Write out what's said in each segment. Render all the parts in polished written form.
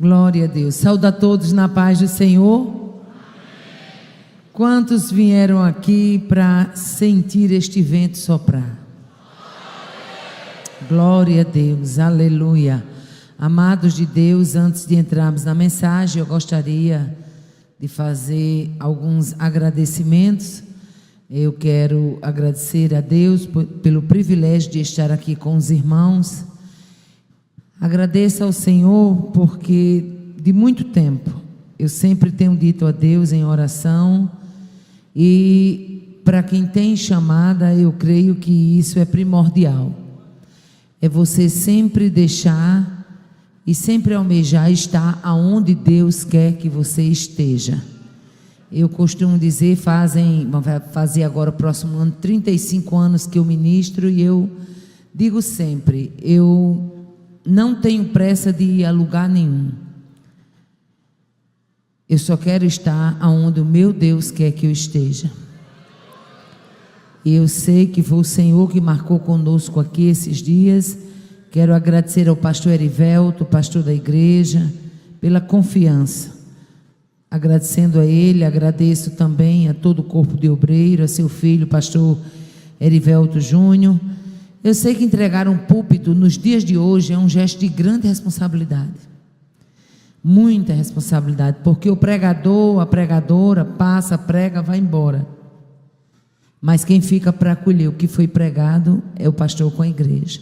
Glória a Deus. Saúde a todos na paz do Senhor. Quantos vieram aqui para sentir este vento soprar? Glória a Deus, aleluia. Amados de Deus, antes de entrarmos na mensagem, eu gostaria de fazer alguns agradecimentos. Eu quero agradecer a Deus pelo privilégio de estar aqui com os irmãos. Agradeço ao Senhor porque de muito tempo eu sempre tenho dito a Deus em oração, e para quem tem chamada, eu creio que isso é primordial. É você sempre deixar e sempre almejar estar aonde Deus quer que você esteja. Eu costumo dizer, vai fazer agora o próximo ano 35 anos que eu ministro, e eu digo sempre, eu não tenho pressa de ir a lugar nenhum. Eu só quero estar aonde o meu Deus quer que eu esteja. E eu sei que foi o Senhor que marcou conosco aqui esses dias. Quero agradecer ao pastor Erivelto, pastor da igreja, pela confiança. Agradecendo a ele, agradeço também a todo o corpo de obreiro, a seu filho, pastor Erivelto Júnior. Eu sei que entregar um púlpito nos dias de hoje é um gesto de grande responsabilidade. Muita responsabilidade, porque o pregador, a pregadora, passa, prega, vai embora. Mas quem fica para acolher o que foi pregado é o pastor com a igreja.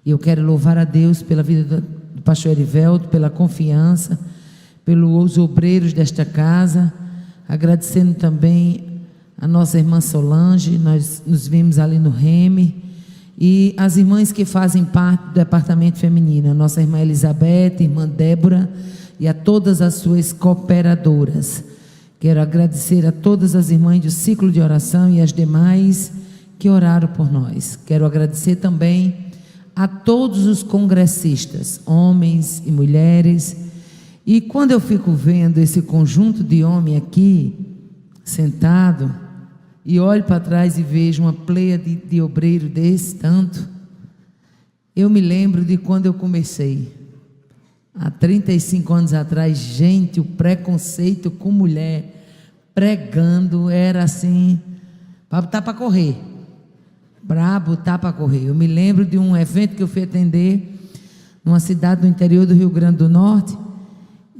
E eu quero louvar a Deus pela vida do pastor Erivelto, pela confiança, pelos obreiros desta casa, agradecendo também a nossa irmã Solange. Nós nos vimos ali no Reme. E as irmãs que fazem parte do departamento feminino, a nossa irmã Elizabeth, irmã Débora, e a todas as suas cooperadoras. Quero agradecer a todas as irmãs do ciclo de oração e as demais que oraram por nós. Quero agradecer também a todos os congressistas, homens e mulheres. E quando eu fico vendo esse conjunto de homens aqui, sentado, e olho para trás e vejo uma pleia de obreiro desse tanto, eu me lembro de quando eu comecei, há 35 anos atrás. Gente, o preconceito com mulher pregando era assim, para botar para correr, para botar para correr. Eu me lembro de um evento que eu fui atender, numa cidade do interior do Rio Grande do Norte,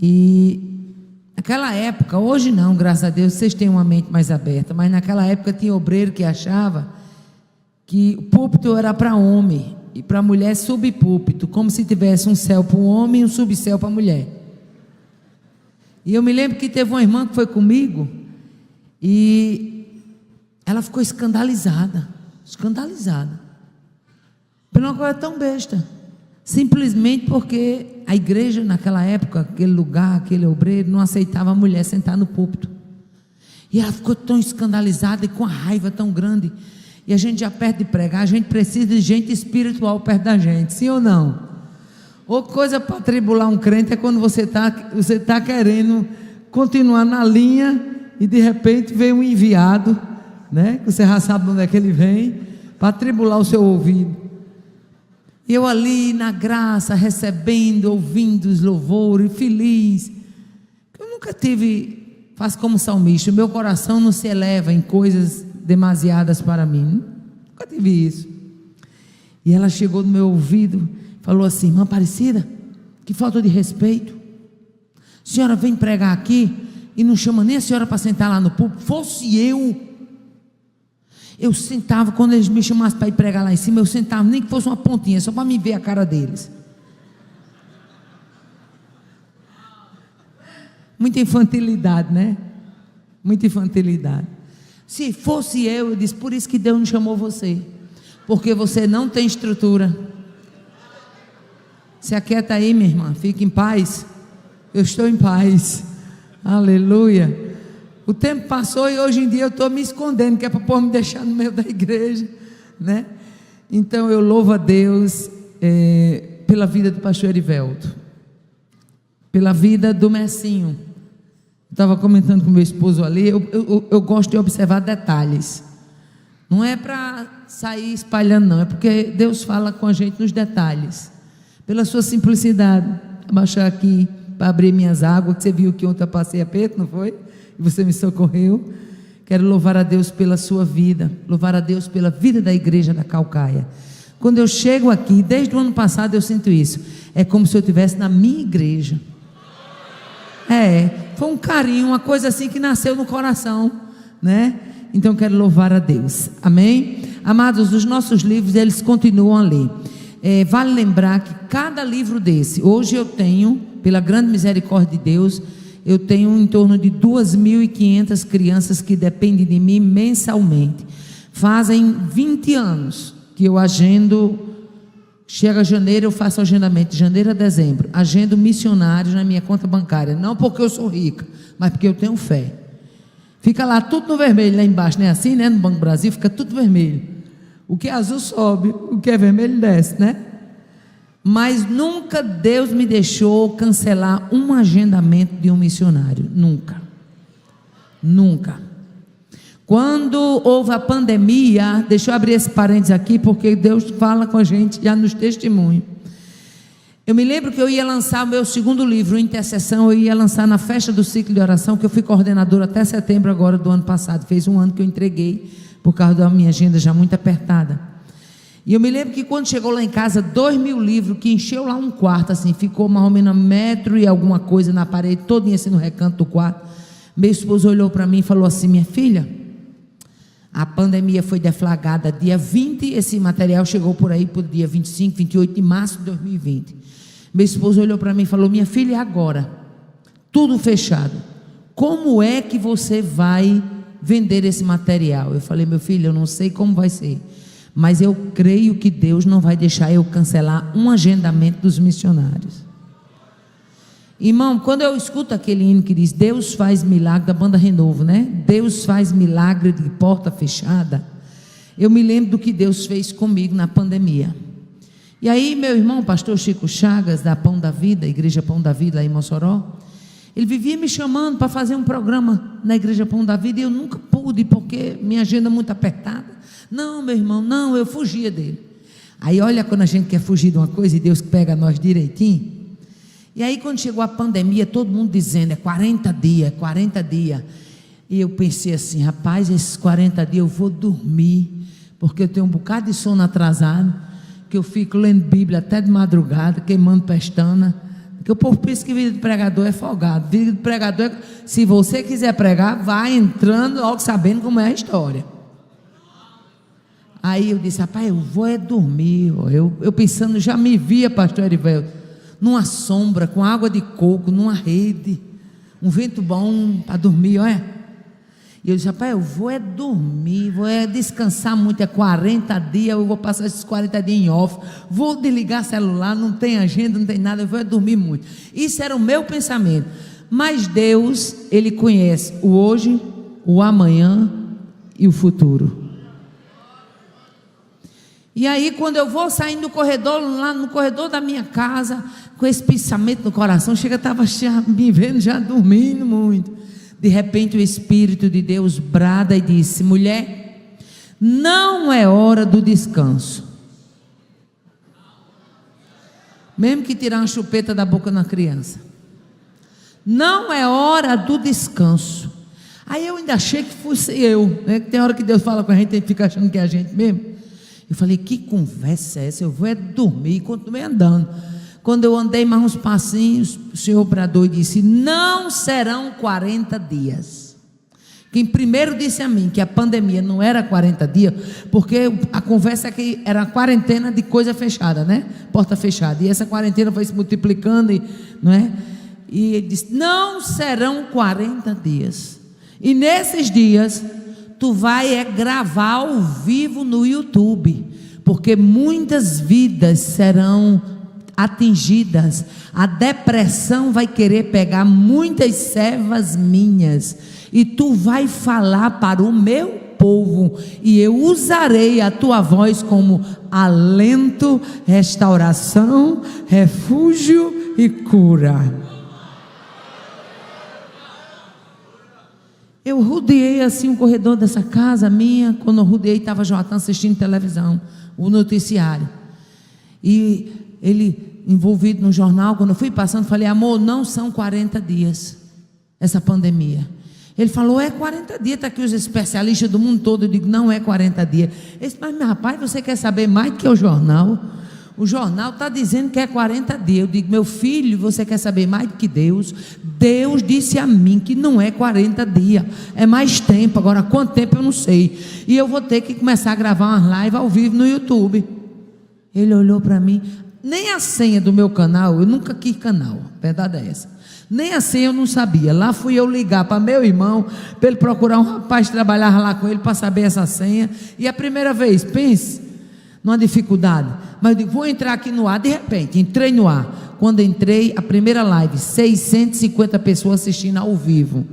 e naquela época, hoje não, graças a Deus, vocês têm uma mente mais aberta, mas naquela época tinha obreiro que achava que o púlpito era para homem e para mulher subpúlpito, como se tivesse um céu para o homem e um subcéu para a mulher. E eu me lembro que teve uma irmã que foi comigo e ela ficou escandalizada, por uma coisa tão besta, simplesmente porque a igreja naquela época, aquele lugar, aquele obreiro, não aceitava a mulher sentar no púlpito. E ela ficou tão escandalizada e com a raiva tão grande. E a gente já perto de pregar, a gente precisa de gente espiritual perto da gente, sim ou não? Outra coisa para tribular um crente é quando você tá querendo continuar na linha e de repente vem um enviado, né? Que você já sabe onde é que ele vem, para tribular o seu ouvido. Eu ali na graça, recebendo, ouvindo os louvores, feliz. Eu nunca tive, faço como salmista, o meu coração não se eleva em coisas demasiadas para mim. Nunca tive isso. E ela chegou no meu ouvido, falou assim: irmã Aparecida, que falta de respeito. A senhora vem pregar aqui e não chama nem a senhora para sentar lá no púlpito. Fosse eu sentava, quando eles me chamassem para ir pregar lá em cima, eu sentava, nem que fosse uma pontinha, só para me ver a cara deles. Muita infantilidade, né? Muita infantilidade. Se fosse eu disse, por isso que Deus não chamou você, porque você não tem estrutura. Se aquieta aí, minha irmã, fique em paz. Eu estou em paz, aleluia. O tempo passou e hoje em dia eu estou me escondendo, que é para o povo me deixar no meio da igreja, né? Então eu louvo a Deus pela vida do pastor Erivelto, pela vida do Messinho. Estava comentando com meu esposo ali, eu gosto de observar detalhes. Não é para sair espalhando, não, é porque Deus fala com a gente nos detalhes, pela sua simplicidade. Abaixar aqui, para abrir minhas águas, que você viu que ontem eu passei aperto, não foi? E você me socorreu. Quero louvar a Deus pela sua vida, louvar a Deus pela vida da igreja da Caucaia. Quando eu chego aqui, desde o ano passado eu sinto isso, é como se eu estivesse na minha igreja. Foi um carinho, uma coisa assim que nasceu no coração, né? Então quero louvar a Deus, amém? Amados, os nossos livros, eles continuam a ler. Vale lembrar que cada livro desse, hoje eu tenho, pela grande misericórdia de Deus, eu tenho em torno de 2.500 crianças que dependem de mim mensalmente. Fazem 20 anos que eu agendo, chega janeiro eu faço agendamento, de janeiro a dezembro, agendo missionários na minha conta bancária, não porque eu sou rica, mas porque eu tenho fé. Fica lá tudo no vermelho, lá embaixo, não é assim, né? No Banco Brasil fica tudo vermelho, o que é azul sobe, o que é vermelho desce, né? Mas nunca Deus me deixou cancelar um agendamento de um missionário, nunca. Quando houve a pandemia, deixa eu abrir esse parênteses aqui, porque Deus fala com a gente já nos testemunhos. Eu me lembro que eu ia lançar o meu segundo livro, Intercessão, eu ia lançar na festa do ciclo de oração, que eu fui coordenadora até setembro agora do ano passado, fez um ano que eu entreguei, por causa da minha agenda já muito apertada. E eu me lembro que quando chegou lá em casa, 2.000 livros, que encheu lá um quarto, assim, ficou mais ou menos 1 metro e alguma coisa na parede, todinha assim no recanto do quarto. Meu esposo olhou para mim e falou assim: minha filha, a pandemia foi deflagrada dia 20, esse material chegou por aí por dia 25, 28 de março de 2020. Meu esposo olhou para mim e falou: minha filha, e agora? Tudo fechado. Como é que você vai vender esse material? Eu falei: meu filho, eu não sei como vai ser, mas eu creio que Deus não vai deixar eu cancelar um agendamento dos missionários. Irmão, quando eu escuto aquele hino que diz Deus faz milagre, da banda Renovo, né? Deus faz milagre de porta fechada, eu me lembro do que Deus fez comigo na pandemia. E aí meu irmão, pastor Chico Chagas, da Pão da Vida, Igreja Pão da Vida lá em Mossoró, ele vivia me chamando para fazer um programa na Igreja Pão da Vida, e eu nunca pude, porque minha agenda é muito apertada. Não, meu irmão, não, eu fugia dele. Aí olha, quando a gente quer fugir de uma coisa e Deus pega nós direitinho. E aí quando chegou a pandemia, todo mundo dizendo, é 40 dias, 40 dias. E eu pensei assim, rapaz, esses 40 dias eu vou dormir, porque eu tenho um bocado de sono atrasado, que eu fico lendo Bíblia até de madrugada, queimando pestana, porque o povo pensa que vida de pregador é folgado. Vida de pregador é, se você quiser pregar, vai entrando logo sabendo como é a história. Aí eu disse, rapaz, eu vou é dormir. Eu pensando, já me via, pastor Erivelto, numa sombra, com água de coco, numa rede, um vento bom para dormir, olha. E eu disse, rapaz, eu vou é dormir, vou é descansar muito, é 40 dias, eu vou passar esses 40 dias em off, vou desligar celular, não tem agenda, não tem nada, eu vou é dormir muito. Isso era o meu pensamento. Mas Deus, Ele conhece o hoje, o amanhã e o futuro. E aí quando eu vou saindo do corredor, lá no corredor da minha casa, com esse pensamento no coração, chega, estava me vendo já dormindo muito. De repente o Espírito de Deus brada e disse, mulher, não é hora do descanso. Mesmo que tirar uma chupeta da boca da criança. Não é hora do descanso. Aí eu ainda achei que fosse eu, né? Tem hora que Deus fala com a gente e fica achando que é a gente mesmo. Eu falei, que conversa é essa? Eu vou é dormir, e continuei andando. Quando eu andei mais uns passinhos, o Senhor bradou e disse, não serão 40 dias. Quem primeiro disse a mim que a pandemia não era 40 dias, porque a conversa é que era quarentena de coisa fechada, né? Porta fechada. E essa quarentena foi se multiplicando, não é? E ele disse, não serão 40 dias. E nesses dias, tu vai gravar ao vivo no YouTube, porque muitas vidas serão atingidas. A depressão vai querer pegar muitas servas minhas, e tu vai falar para o meu povo, e eu usarei a tua voz como alento, restauração, refúgio e cura. Eu rodeei assim o corredor dessa casa minha. Quando eu rodeei, estava Joatan assistindo televisão, o noticiário. E ele envolvido no jornal, quando eu fui passando, falei: amor, não são 40 dias essa pandemia. Ele falou: é 40 dias, está aqui os especialistas do mundo todo. Eu digo: não é 40 dias. Ele disse: mas meu rapaz, você quer saber mais do que o jornal? O jornal está dizendo que é 40 dias. Eu digo: meu filho, você quer saber mais do que Deus? Deus disse a mim que não é 40 dias, é mais tempo. Agora quanto tempo eu não sei. E eu vou ter que começar a gravar umas lives ao vivo no YouTube. Ele olhou para mim. Nem a senha do meu canal, eu nunca quis canal, a verdade é essa. Nem a senha eu não sabia. Lá fui eu ligar para meu irmão, para ele procurar um rapaz que trabalhava lá com ele para saber essa senha. E a primeira vez, pense numa dificuldade. Mas eu digo: vou entrar aqui no ar. De repente, entrei no ar. Quando entrei, a primeira live, 650 pessoas assistindo ao vivo.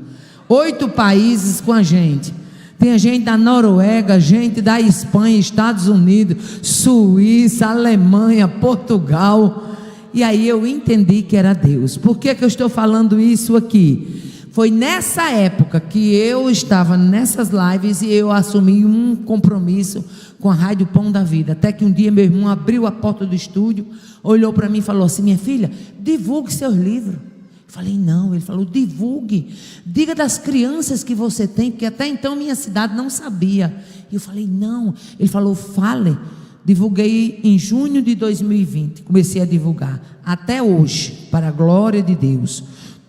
8 países com a gente. Tem gente da Noruega, gente da Espanha, Estados Unidos, Suíça, Alemanha, Portugal. E aí eu entendi que era Deus. Por que eu estou falando isso aqui? Foi nessa época que eu estava nessas lives e eu assumi um compromisso com a Rádio Pão da Vida. Até que um dia meu irmão abriu a porta do estúdio, olhou para mim e falou assim: minha filha, divulgue seus livros. Eu falei: não. Ele falou: divulgue, diga das crianças que você tem, porque até então minha cidade não sabia. E eu falei: não. Ele falou: fale. Divulguei em junho de 2020, comecei a divulgar até hoje, para a glória de Deus.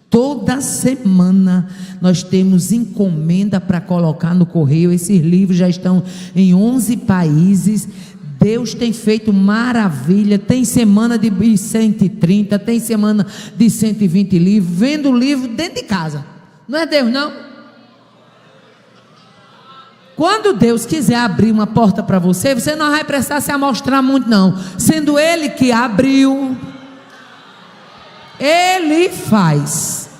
Toda semana nós temos encomenda para colocar no correio. Esses livros já estão em 11 países. Deus tem feito maravilha. Tem semana de 130, tem semana de 120 livros. Vendo o livro dentro de casa. Não é Deus, não? Quando Deus quiser abrir uma porta para você, você não vai precisar se amostrar muito, não. Sendo Ele que abriu, Ele faz.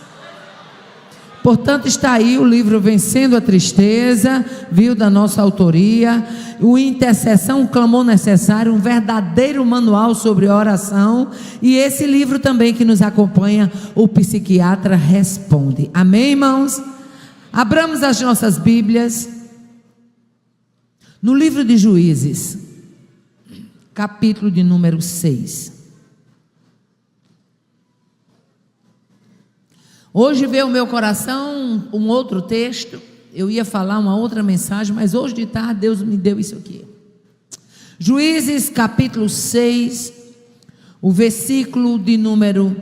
Portanto, está aí o livro Vencendo a Tristeza, viu, da nossa autoria. O Intercessão, um clamor necessário, um verdadeiro manual sobre oração. E esse livro também que nos acompanha, O Psiquiatra Responde. Amém, irmãos? Abramos as nossas Bíblias no livro de Juízes, capítulo de número 6. Hoje veio ao meu coração um outro texto. Eu ia falar uma outra mensagem, mas hoje de tarde Deus me deu isso aqui. Juízes capítulo 6, o versículo de número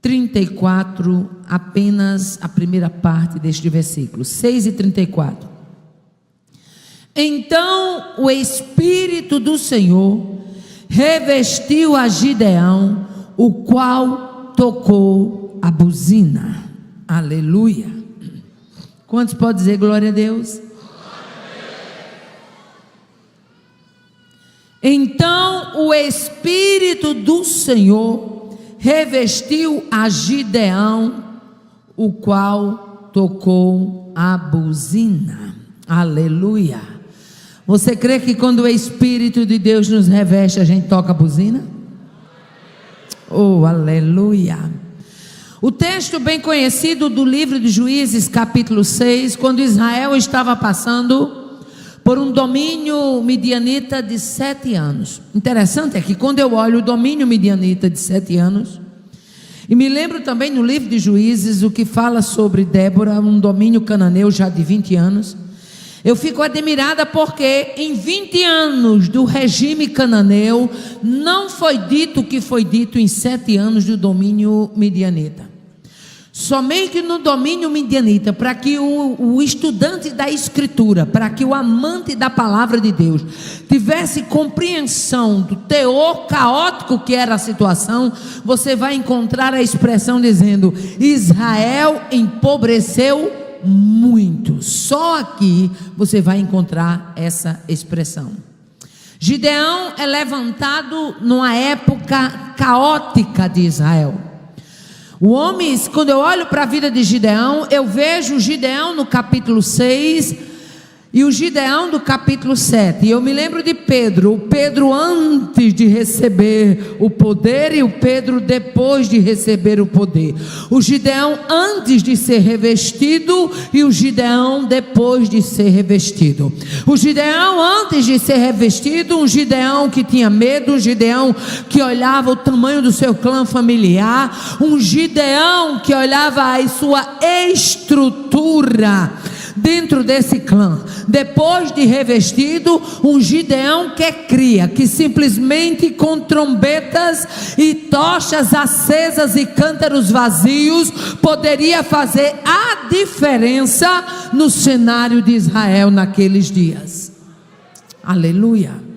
34, apenas a primeira parte deste versículo, 6:34. Então o Espírito do Senhor revestiu a Gideão, o qual tocou a buzina. Aleluia. Quantos podem dizer glória a Deus? Então o Espírito do Senhor revestiu a Gideão, o qual tocou a buzina. Aleluia. Você crê que quando o Espírito de Deus nos reveste, a gente toca a buzina? Oh, aleluia. O texto bem conhecido do livro de Juízes, capítulo 6, quando Israel estava passando por um domínio midianita de 7 anos. Interessante é que quando eu olho o domínio midianita de 7 anos, e me lembro também no livro de Juízes, o que fala sobre Débora, um domínio cananeu já de 20 anos, eu fico admirada porque em 20 anos do regime cananeu, não foi dito o que foi dito em 7 anos do domínio midianita. Somente no domínio midianita, para que o estudante da Escritura, para que o amante da palavra de Deus tivesse compreensão do teor caótico que era a situação, você vai encontrar a expressão dizendo: Israel empobreceu muito. Só aqui você vai encontrar essa expressão. Gideão é levantado numa época caótica de Israel. O homem, quando eu olho para a vida de Gideão, eu vejo Gideão no capítulo 6, E o Gideão do capítulo 7, e eu me lembro de Pedro, o Pedro antes de receber o poder e o Pedro depois de receber o poder. O Gideão antes de ser revestido e o Gideão depois de ser revestido. O Gideão antes de ser revestido, um Gideão que tinha medo, um Gideão que olhava o tamanho do seu clã familiar, um Gideão que olhava a sua estrutura dentro desse clã. Depois de revestido, um Gideão que cria, que simplesmente com trombetas e tochas acesas e cântaros vazios poderia fazer a diferença no cenário de Israel naqueles dias. Aleluia.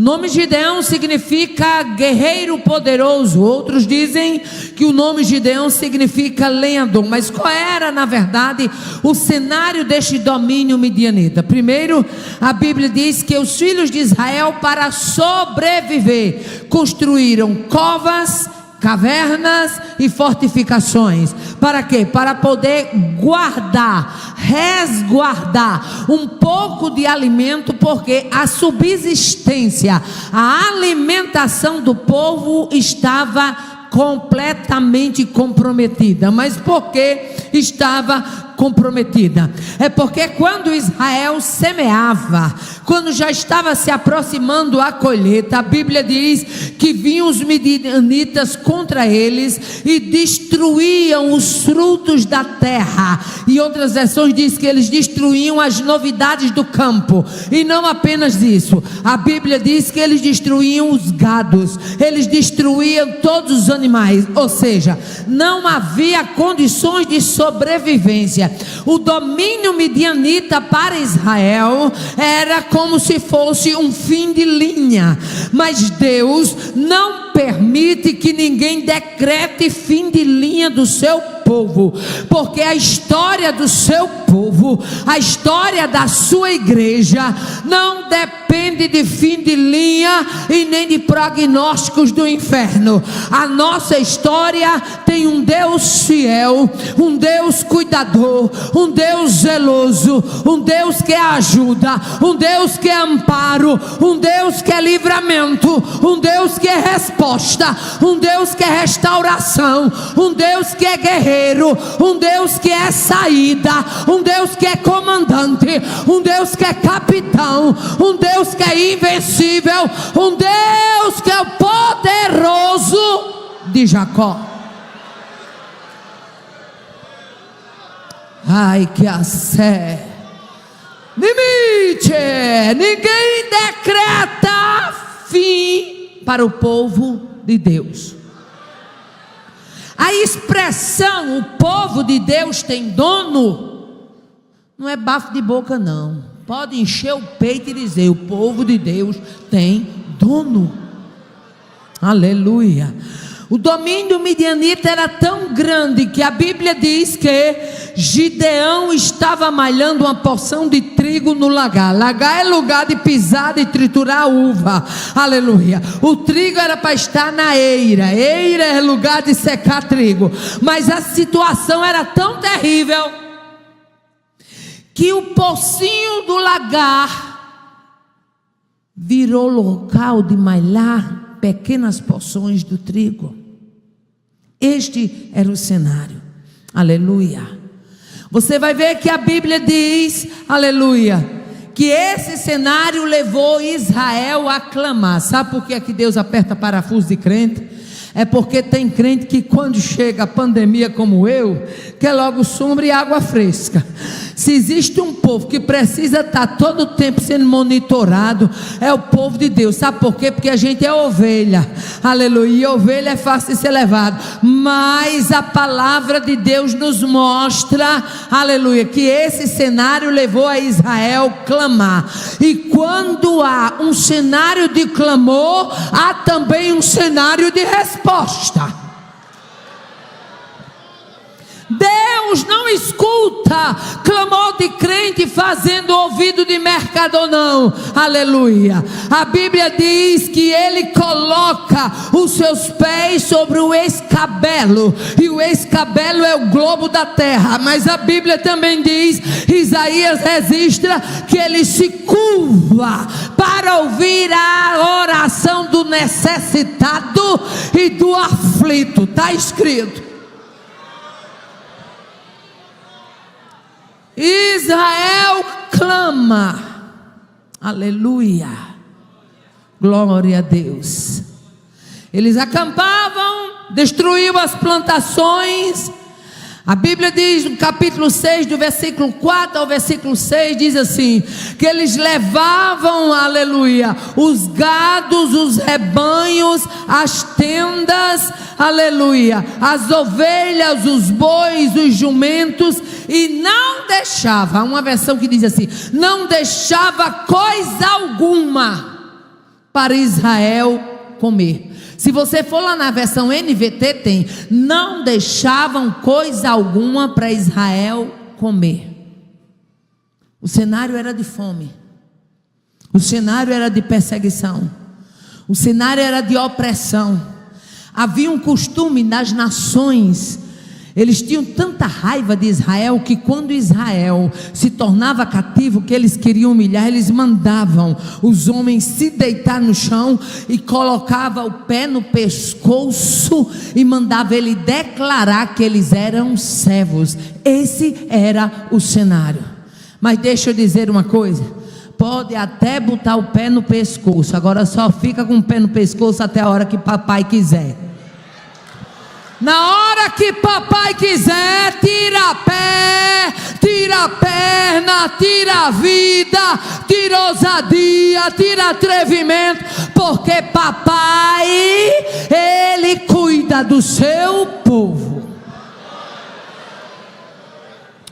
O nome Gideão significa guerreiro poderoso. Outros dizem que o nome Gideão significa lenhador. Mas qual era, na verdade, o cenário deste domínio midianita? Primeiro, a Bíblia diz que os filhos de Israel, para sobreviver, construíram covas, cavernas e fortificações. Para quê? Para poder guardar, resguardar um pouco de alimento, porque a subsistência, a alimentação do povo estava completamente comprometida. Mas por que estava comprometida? É porque quando Israel semeava, quando já estava se aproximando a colheita, a Bíblia diz que vinham os midianitas contra eles e destruíam os frutos da terra. E outras versões diz que eles destruíam as novidades do campo. E não apenas isso, a Bíblia diz que eles destruíam os gados, eles destruíam todos os animais. Ou seja, não havia condições de sobrevivência. O domínio midianita para Israel era como se fosse um fim de linha, mas Deus não permite que ninguém decrete fim de linha do seu povo, porque a história do seu povo, a história da sua igreja não depende de fim de linha e nem de prognósticos do inferno. A nossa história tem um Deus fiel, um Deus cuidador, um Deus zeloso, um Deus que é ajuda, um Deus que é amparo, um Deus que é livramento, um Deus que é resposta, um Deus que é restauração, um Deus que é guerreiro, um Deus que é saída, um Deus que é comandante, um Deus que é capitão, um Deus que é invencível, um Deus que é o poderoso de Jacó. Ai, que a sé limite, ninguém decreta fim para o povo de Deus. A expressão o povo de Deus tem dono não é bafo de boca, não. Pode encher o peito e dizer: o povo de Deus tem dono. Aleluia. O domínio midianita era tão grande que a Bíblia diz que Gideão estava malhando uma porção de trigo no lagar. Lagar é lugar de pisar e triturar uva. Aleluia. O trigo era para estar na eira. Eira é lugar de secar trigo. Mas a situação era tão terrível que o pocinho do lagar virou local de malhar pequenas porções do trigo. Este era o cenário. Aleluia. Você vai ver que a Bíblia diz, aleluia, que esse cenário levou Israel a clamar. Sabe por que é que Deus aperta parafuso de crente? É porque tem crente que quando chega a pandemia como eu, quer logo sombra e água fresca. Se existe um povo que precisa estar todo o tempo sendo monitorado, é o povo de Deus. Sabe por quê? Porque a gente é ovelha. Aleluia. E ovelha é fácil de ser levado. Mas a palavra de Deus nos mostra, aleluia, que esse cenário levou a Israel clamar. E quando há um cenário de clamor, há também um cenário de resposta. Deus Deus não escuta clamor de crente fazendo ouvido de mercador, não. Aleluia. A Bíblia diz que Ele coloca os seus pés sobre o escabelo, e o escabelo é o globo da terra. Mas a Bíblia também diz, Isaías registra, que Ele se curva para ouvir a oração do necessitado e do aflito. Está escrito. Israel clama. Aleluia. Glória a Deus. Eles acampavam, destruíam as plantações. A Bíblia diz no capítulo 6, do versículo 4 ao versículo 6, diz assim, que eles levavam, aleluia, os gados, os rebanhos, as tendas, aleluia, as ovelhas, os bois, os jumentos, e não deixava, uma versão que diz assim, não deixava coisa alguma para Israel comer. Se você for lá na versão NVT, tem, não deixavam coisa alguma para Israel comer. O cenário era de fome, o cenário era de perseguição, o cenário era de opressão. Havia um costume nas nações, eles tinham tanta raiva de Israel, que quando Israel se tornava cativo, que eles queriam humilhar, eles mandavam os homens se deitar no chão e colocava o pé no pescoço e mandava ele declarar que eles eram servos. Esse era o cenário. Mas deixa eu dizer uma coisa, pode até botar o pé no pescoço, agora só fica com o pé no pescoço até a hora que papai quiser. Na hora que papai quiser, tira pé, tira perna, tira a vida, tira ousadia, tira atrevimento, porque papai, ele cuida do seu povo.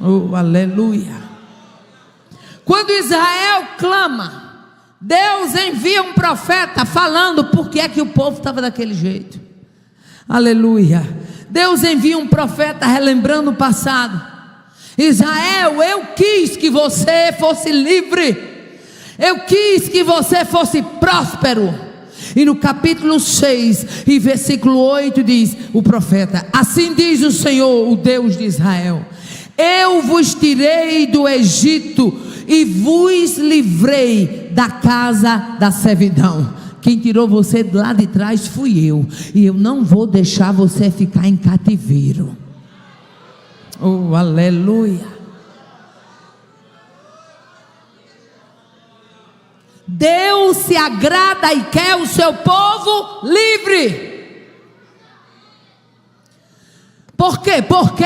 Oh, aleluia. Quando Israel clama, Deus envia um profeta falando por que é que o povo estava daquele jeito. Aleluia. Deus envia um profeta relembrando o passado. Israel, eu quis que você fosse livre, eu quis que você fosse próspero. E no capítulo 6 e versículo 8 diz o profeta, assim diz o Senhor, o Deus de Israel, eu vos tirei do Egito e vos livrei da casa da servidão. Quem tirou você de lá de trás fui eu, e eu não vou deixar você ficar em cativeiro. Oh, aleluia. Deus se agrada e quer o seu povo livre. Por quê? Porque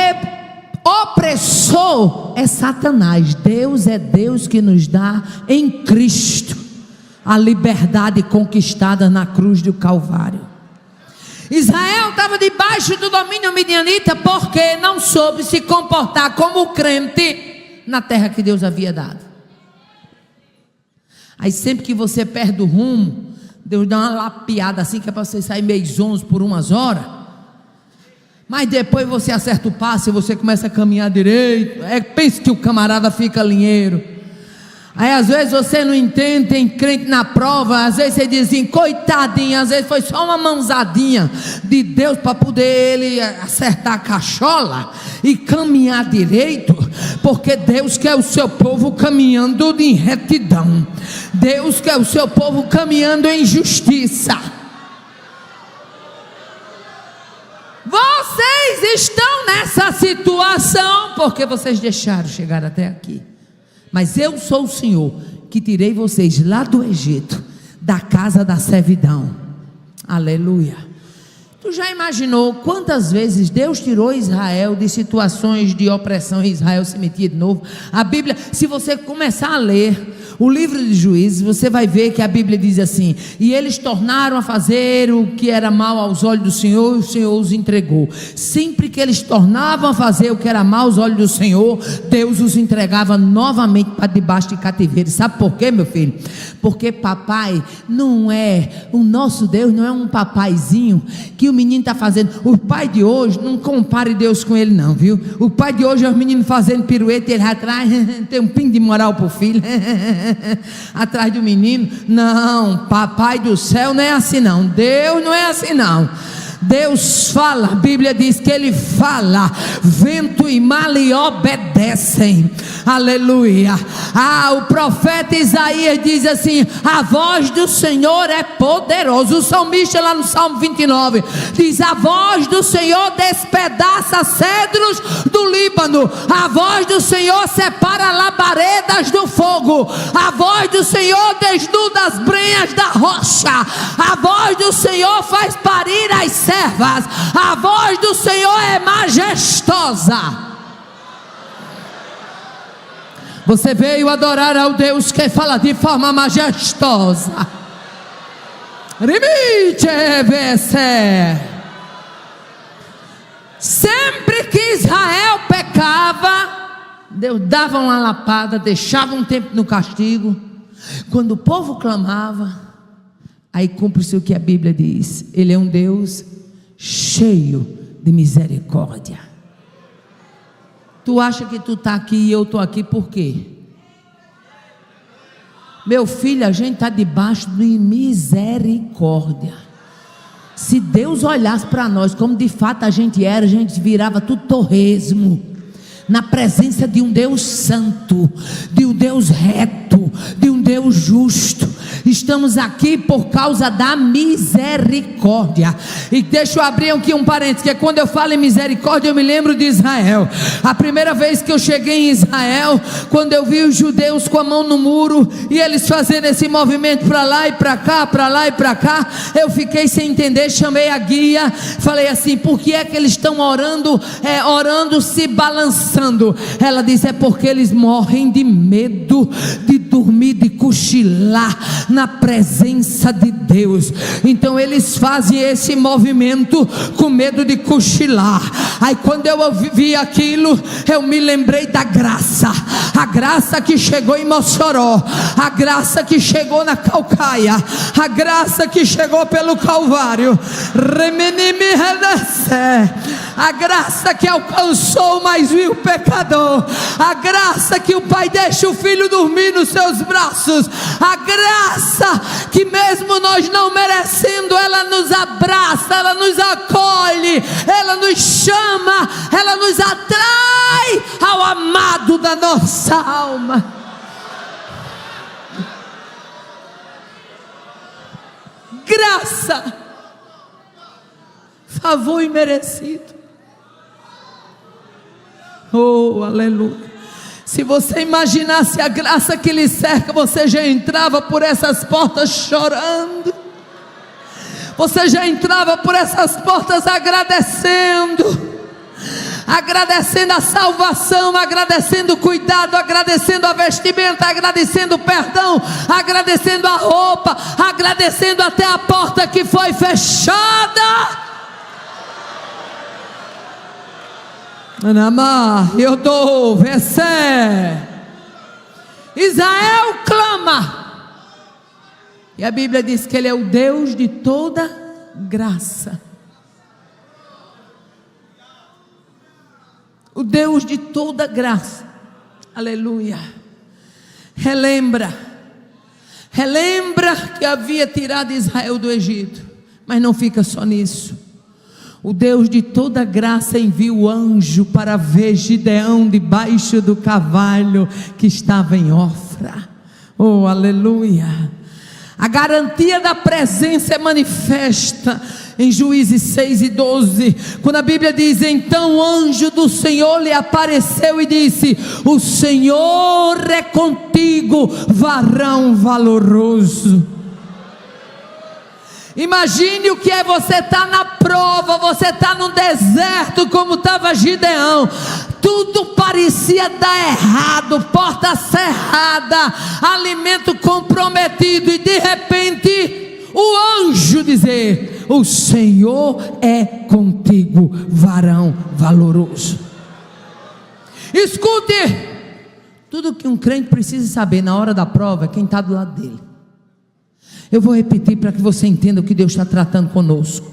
opressor é Satanás. Deus é Deus que nos dá em Cristo a liberdade conquistada na cruz do Calvário. Israel estava debaixo do domínio midianita porque não soube se comportar como crente na terra que Deus havia dado. Aí sempre que você perde o rumo, Deus dá uma lapiada assim, que é para você sair meio zonzo por umas horas, mas depois você acerta o passo e você começa a caminhar direito. Pensa que o camarada fica linheiro. Aí às vezes você não entende, tem crente na prova, às vezes você diz assim, coitadinho, às vezes foi só uma mãozadinha de Deus para poder ele acertar a cachola e caminhar direito, porque Deus quer o seu povo caminhando em retidão, Deus quer o seu povo caminhando em justiça. Vocês estão nessa situação porque vocês deixaram chegar até aqui. Mas eu sou o Senhor que tirei vocês lá do Egito, da casa da servidão. Aleluia. Tu já imaginou quantas vezes Deus tirou Israel de situações de opressão e Israel se metia de novo? A Bíblia, se você começar a ler o livro de Juízes, você vai ver que a Bíblia diz assim: e eles tornaram a fazer o que era mal aos olhos do Senhor, e o Senhor os entregou. Sempre que eles tornavam a fazer o que era mal aos olhos do Senhor, Deus os entregava novamente para debaixo de cativeiro. Sabe por quê, meu filho? Porque papai não é, o nosso Deus não é um papaizinho que o menino está fazendo. O pai de hoje, não compare Deus com ele não, viu? O pai de hoje é o menino fazendo pirueta e ele atrás tem um pingo de moral para o filho atrás do menino. Não, papai do céu não é assim não, Deus não é assim não. Deus fala, a Bíblia diz que Ele fala, vento e mar lhe obedecem, aleluia. O profeta Isaías diz assim: a voz do Senhor é poderosa. O salmista lá no Salmo 29 diz: a voz do Senhor despedaça cedros do Líbano, a voz do Senhor separa labaredas do fogo, a voz do Senhor desnuda as brenhas da rocha, a voz do Senhor faz parir as servas, a voz do Senhor é majestosa. Você veio adorar ao Deus que fala de forma majestosa. Sempre que Israel pecava, Deus dava uma lapada, deixava um tempo no castigo. Quando o povo clamava, aí cumpre-se o que a Bíblia diz: Ele é um Deus cheio de misericórdia. Tu acha que tu está aqui e eu estou aqui por quê? Meu filho, a gente está debaixo de misericórdia. Se Deus olhasse para nós como de fato a gente era, a gente virava tudo torresmo, na presença de um Deus santo, de um Deus reto, de um Deus justo. Estamos aqui por causa da misericórdia. E deixa eu abrir aqui um parênteses, que quando eu falo em misericórdia eu me lembro de Israel. A primeira vez que eu cheguei em Israel, quando eu vi os judeus com a mão no muro e eles fazendo esse movimento para lá e para cá, para lá e para cá, eu fiquei sem entender. Chamei a guia, falei assim: por que é que eles estão orando, se balançando? Ela disse: é porque eles morrem de medo de dormir, de cochilar na presença de Deus. Então eles fazem esse movimento com medo de cochilar. Aí quando eu vi aquilo, eu me lembrei da graça, a graça que chegou em Mossoró, a graça que chegou na Calcaia, a graça que chegou pelo Calvário, a graça que alcançou o mais vil pecador, a graça que o pai deixa o filho dormir nos seus braços, a graça que mesmo nós não merecendo, ela nos abraça, ela nos acolhe, ela nos chama, ela nos atrai ao amado da nossa alma. Graça, favor imerecido. Oh, aleluia. Se você imaginasse a graça que lhe cerca, você já entrava por essas portas chorando, você já entrava por essas portas agradecendo a salvação, agradecendo o cuidado, agradecendo a vestimenta, agradecendo o perdão, agradecendo a roupa, agradecendo até a porta que foi fechada. Eu dou, Israel clama, e a Bíblia diz que Ele é o Deus de toda graça, o Deus de toda graça, aleluia. Relembra que havia tirado Israel do Egito, mas não fica só nisso. O Deus de toda graça envia o anjo para ver Gideão debaixo do cavalo que estava em Ofra. Oh, aleluia. A garantia da presença é manifesta em Juízes 6:12, quando a Bíblia diz: então o anjo do Senhor lhe apareceu e disse: o Senhor é contigo, varão valoroso. Imagine o que é você estar na prova, você estar no deserto como estava Gideão. Tudo parecia dar errado, porta cerrada, alimento comprometido, e de repente o anjo dizer: o Senhor é contigo, varão valoroso. Escute, tudo que um crente precisa saber na hora da prova é quem está do lado dele. Eu vou repetir para que você entenda o que Deus está tratando conosco.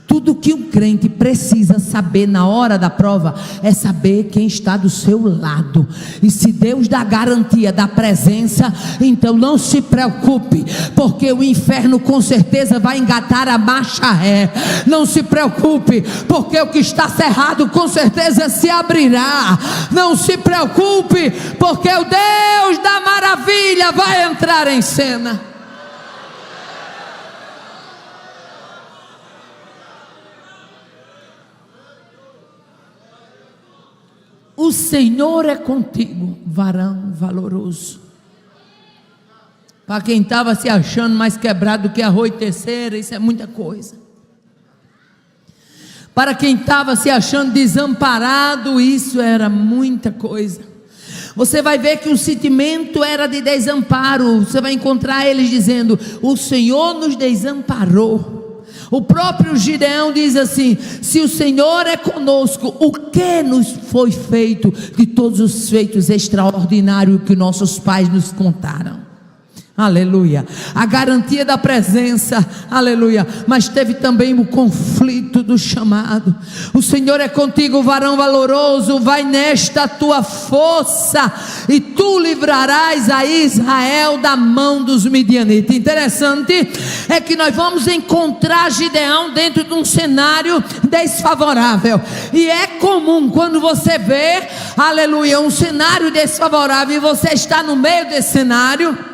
Tudo que um crente precisa saber na hora da prova é saber quem está do seu lado. E se Deus dá garantia da presença, então não se preocupe, porque o inferno com certeza vai engatar a marcha ré. Não se preocupe, porque o que está cerrado com certeza se abrirá. Não se preocupe, porque o Deus da maravilha vai entrar em cena. O Senhor é contigo, varão valoroso. Para quem estava se achando mais quebrado do que arroz terceira, isso é muita coisa. Para quem estava se achando desamparado, isso era muita coisa. Você vai ver que o sentimento era de desamparo. Você vai encontrar eles dizendo: o Senhor nos desamparou. O próprio Gideão diz assim: se o Senhor é conosco, o que nos foi feito de todos os feitos extraordinários que nossos pais nos contaram? Aleluia, a garantia da presença, aleluia. Mas teve também o conflito do chamado. O Senhor é contigo, varão valoroso, vai nesta tua força, e tu livrarás a Israel da mão dos midianitas. Interessante é que nós vamos encontrar Gideão dentro de um cenário desfavorável, e é comum quando você vê, aleluia, um cenário desfavorável e você está no meio desse cenário,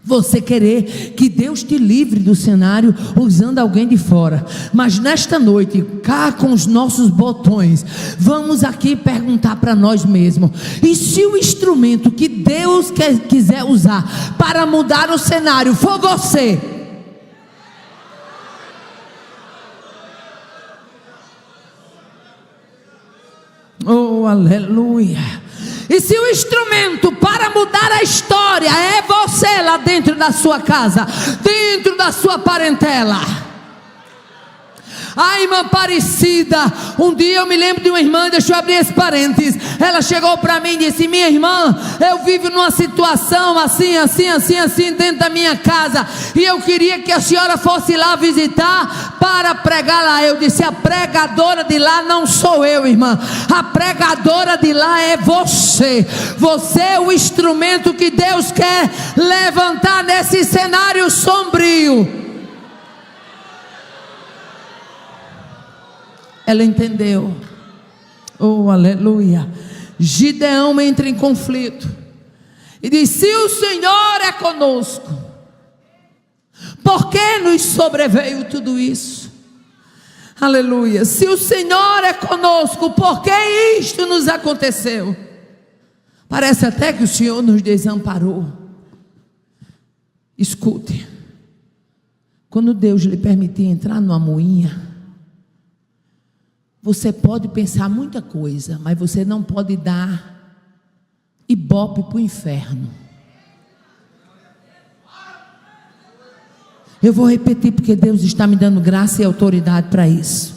você querer que Deus te livre do cenário usando alguém de fora. Mas nesta noite, cá com os nossos botões, vamos aqui perguntar para nós mesmos: e se o instrumento que Deus quiser usar para mudar o cenário for você? Oh, aleluia. E se o instrumento para mudar a história é você lá dentro da sua casa, dentro da sua parentela? A irmã Aparecida, um dia eu me lembro de uma irmã, deixa eu abrir esse parênteses, ela chegou para mim e disse: minha irmã, eu vivo numa situação assim dentro da minha casa, e eu queria que a senhora fosse lá visitar para pregar lá. Eu disse: a pregadora de lá não sou eu, irmã, a pregadora de lá é você. Você é o instrumento que Deus quer levantar nesse cenário sombrio. Ela entendeu. Oh, aleluia. Gideão entra em conflito e diz: se o Senhor é conosco, por que nos sobreveio tudo isso? Aleluia. Se o Senhor é conosco, por que isto nos aconteceu? Parece até que o Senhor nos desamparou. Escute, quando Deus lhe permitir entrar numa moinha, você pode pensar muita coisa, mas você não pode dar ibope para o inferno. Eu vou repetir, porque Deus está me dando graça e autoridade para isso.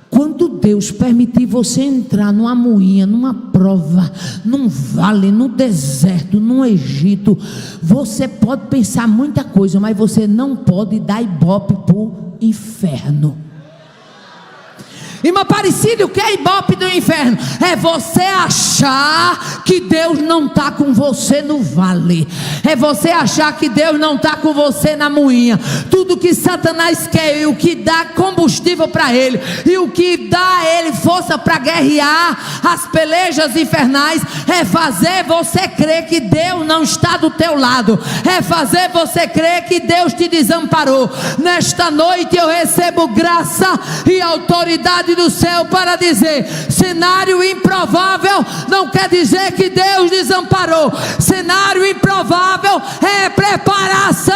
Quando Deus permitir você entrar numa moinha, numa prova, num vale, no deserto, no Egito, você pode pensar muita coisa, mas você não pode dar ibope para o inferno. Irmã Aparecida, o que é ibope do inferno? É você achar que Deus não está com você no vale, é você achar que Deus não está com você na moinha. Tudo que Satanás quer, e o que dá combustível para ele, e o que dá a ele força para guerrear as pelejas infernais, é fazer você crer que Deus não está do teu lado, é fazer você crer que Deus te desamparou. Nesta noite eu recebo graça e autoridade do céu para dizer: cenário improvável não quer dizer que Deus desamparou. Cenário improvável é preparação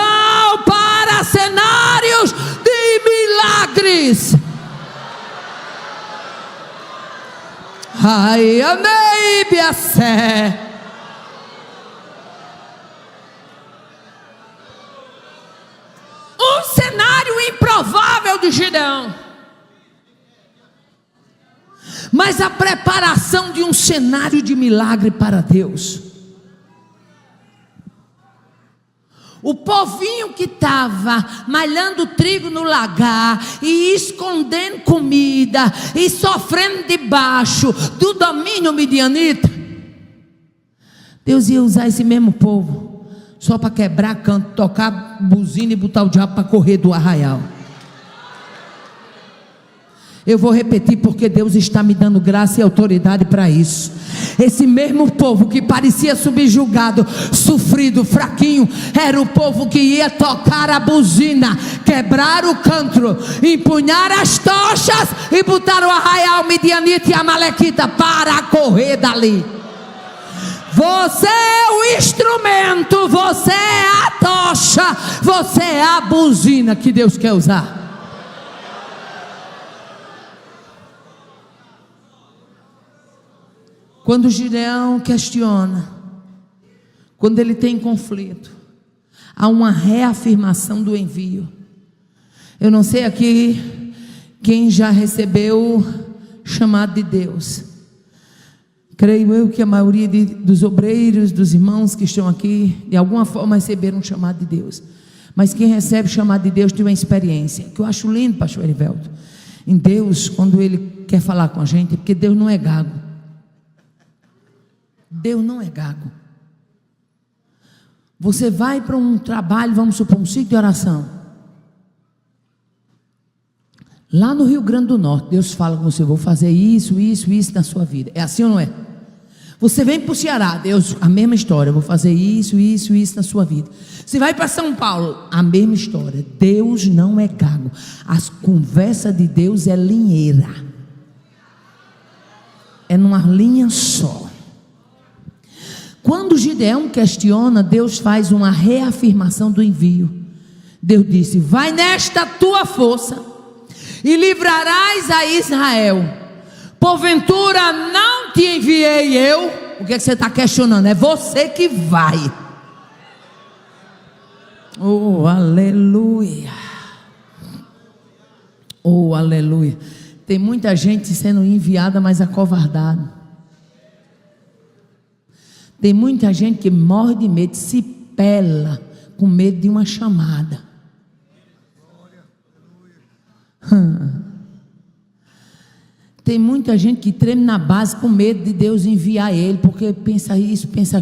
para cenários milagres. Ai, amei, Biacé. Um cenário improvável de Gideão, mas a preparação de um cenário de milagre para Deus. O povinho que estava malhando trigo no lagar e escondendo comida e sofrendo debaixo do domínio midianita, Deus ia usar esse mesmo povo só para quebrar canto, tocar buzina e botar o diabo para correr do arraial. Eu vou repetir porque Deus está me dando graça e autoridade para isso. Esse mesmo povo que parecia subjugado, sofrido, fraquinho, era o povo que ia tocar a buzina, quebrar o canto, empunhar as tochas e botar o arraial midianita e amalequita para correr dali. Você é o instrumento, você é a tocha, você é a buzina que Deus quer usar. Quando Gideão questiona, quando ele tem conflito, há uma reafirmação do envio. Eu não sei aqui quem já recebeu chamado de Deus. Creio eu que a maioria dos obreiros, dos irmãos que estão aqui, de alguma forma receberam um chamado de Deus. Mas quem recebe o chamado de Deus tem uma experiência, que eu acho lindo, pastor Erivelto, em Deus, quando Ele quer falar com a gente, porque Deus não é gago. Deus não é gago. Você vai para um trabalho, vamos supor, um ciclo de oração. Lá no Rio Grande do Norte, Deus fala com você: vou fazer isso, isso, isso na sua vida. É assim ou não é? Você vem para o Ceará, Deus, a mesma história: vou fazer isso, isso, isso na sua vida. Você vai para São Paulo, a mesma história. Deus não é gago. A conversa de Deus é linheira, é numa linha só. Quando Gideão questiona, Deus faz uma reafirmação do envio. Deus disse: vai nesta tua força e livrarás a Israel. Porventura não te enviei eu? O que é que você está questionando? É você que vai. Oh, aleluia. Oh, aleluia. Tem muita gente sendo enviada, mas acovardada. Tem muita gente que morre de medo, se pela com medo de uma chamada. Tem muita gente que treme na base com medo de Deus enviar ele, porque pensa isso, pensa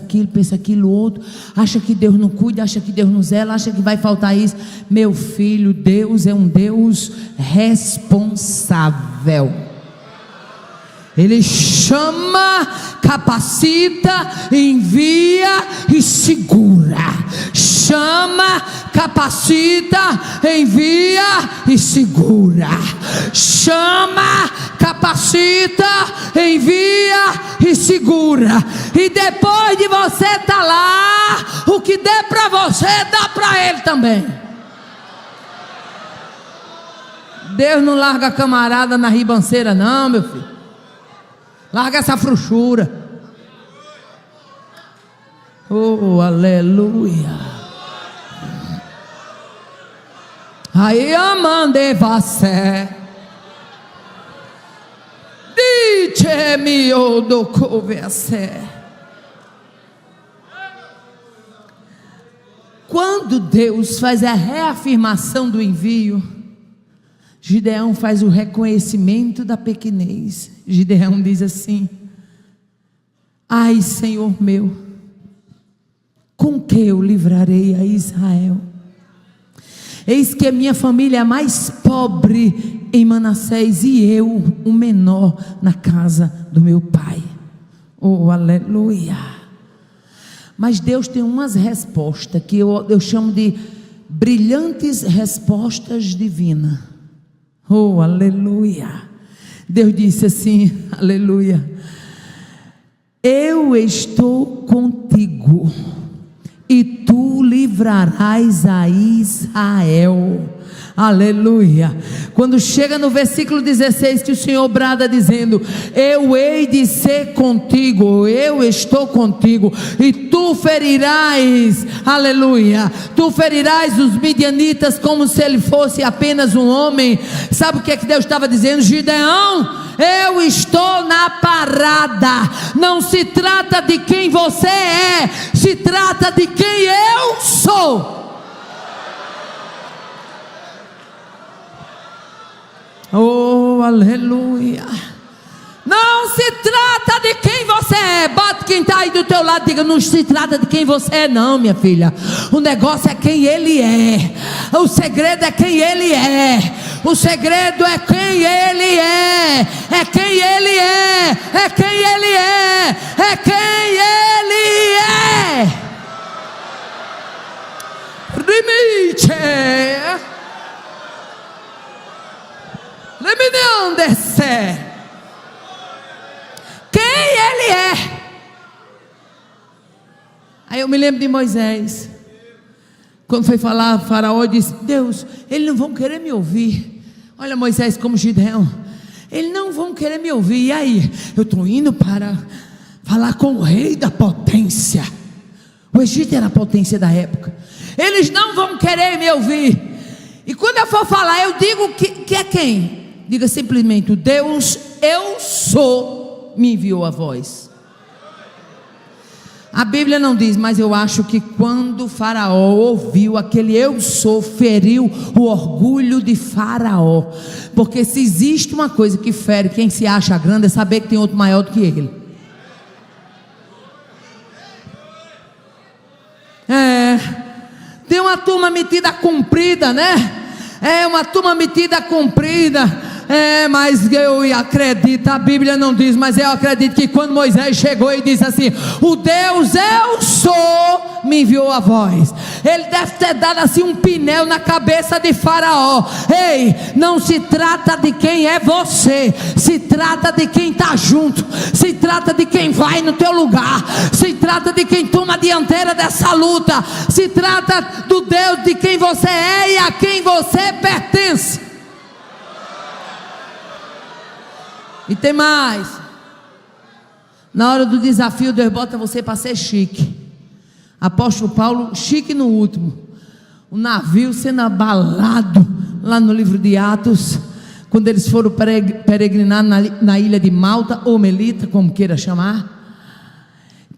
aquilo outro, acha que Deus não cuida, acha que Deus não zela, acha que vai faltar isso. Meu filho, Deus é um Deus responsável. Ele chama, capacita, envia e segura. Chama, capacita, envia e segura. Chama, capacita, envia e segura. E depois de você estar lá, o que der para você, dá para ele também. Deus não larga a camarada na ribanceira não, meu filho. Larga essa frouxura. Oh, aleluia. Aí amande você. Dice-me o do converse. Quando Deus faz a reafirmação do envio, Gideão faz o reconhecimento da pequenez. Gideão diz assim: ai, Senhor meu, com que eu livrarei a Israel? Eis que a minha família é mais pobre em Manassés e eu, o menor na casa do meu pai. Oh, aleluia. Mas Deus tem umas respostas que eu chamo de brilhantes respostas divinas. Oh, aleluia. Deus disse assim, aleluia: eu estou contigo e tu livrarás a Israel. Aleluia. Quando chega no versículo 16, que o Senhor brada dizendo: eu hei de ser contigo, eu estou contigo, e tu ferirás, aleluia, tu ferirás os midianitas como se ele fosse apenas um homem. Sabe o que é que Deus estava dizendo? Gideão, eu estou na parada. Não se trata de quem você é, se trata de quem eu sou. Oh, aleluia. Não se trata de quem você é. Bate quem está aí do teu lado, diga: não se trata de quem você é não, minha filha. O negócio é quem ele é. O segredo é quem ele é. O segredo é quem ele é. É quem ele é. É quem ele é. É quem ele é. Limite. Limite. Quem ele é. Aí eu me lembro de Moisés, quando foi falar, Faraó disse: Deus, eles não vão querer me ouvir. Olha Moisés como Gideão, eles não vão querer me ouvir. E aí, eu estou indo para falar com o rei da potência. O Egito era a potência da época. Eles não vão querer me ouvir. E quando eu for falar, eu digo que é quem? Diga simplesmente: o Deus eu sou me enviou a voz. A Bíblia não diz, mas eu acho que quando Faraó ouviu aquele eu sou, feriu o orgulho de Faraó. Porque se existe uma coisa que fere quem se acha grande, é saber que tem outro maior do que ele. Tem uma turma metida comprida, né? Uma turma metida comprida. Mas eu acredito, a Bíblia não diz, mas eu acredito que quando Moisés chegou e disse assim: o Deus eu sou me enviou a voz, ele deve ter dado assim um pneu na cabeça de Faraó. Ei, não se trata de quem é você, se trata de quem está junto, se trata de quem vai no teu lugar, se trata de quem toma a dianteira dessa luta, se trata do Deus de quem você é e a quem você pertence. E tem mais. Na hora do desafio, Deus bota você para ser chique. Apóstolo Paulo, chique no último. O navio sendo abalado lá no livro de Atos, quando eles foram peregrinar na ilha de Malta, ou Melita, como queira chamar.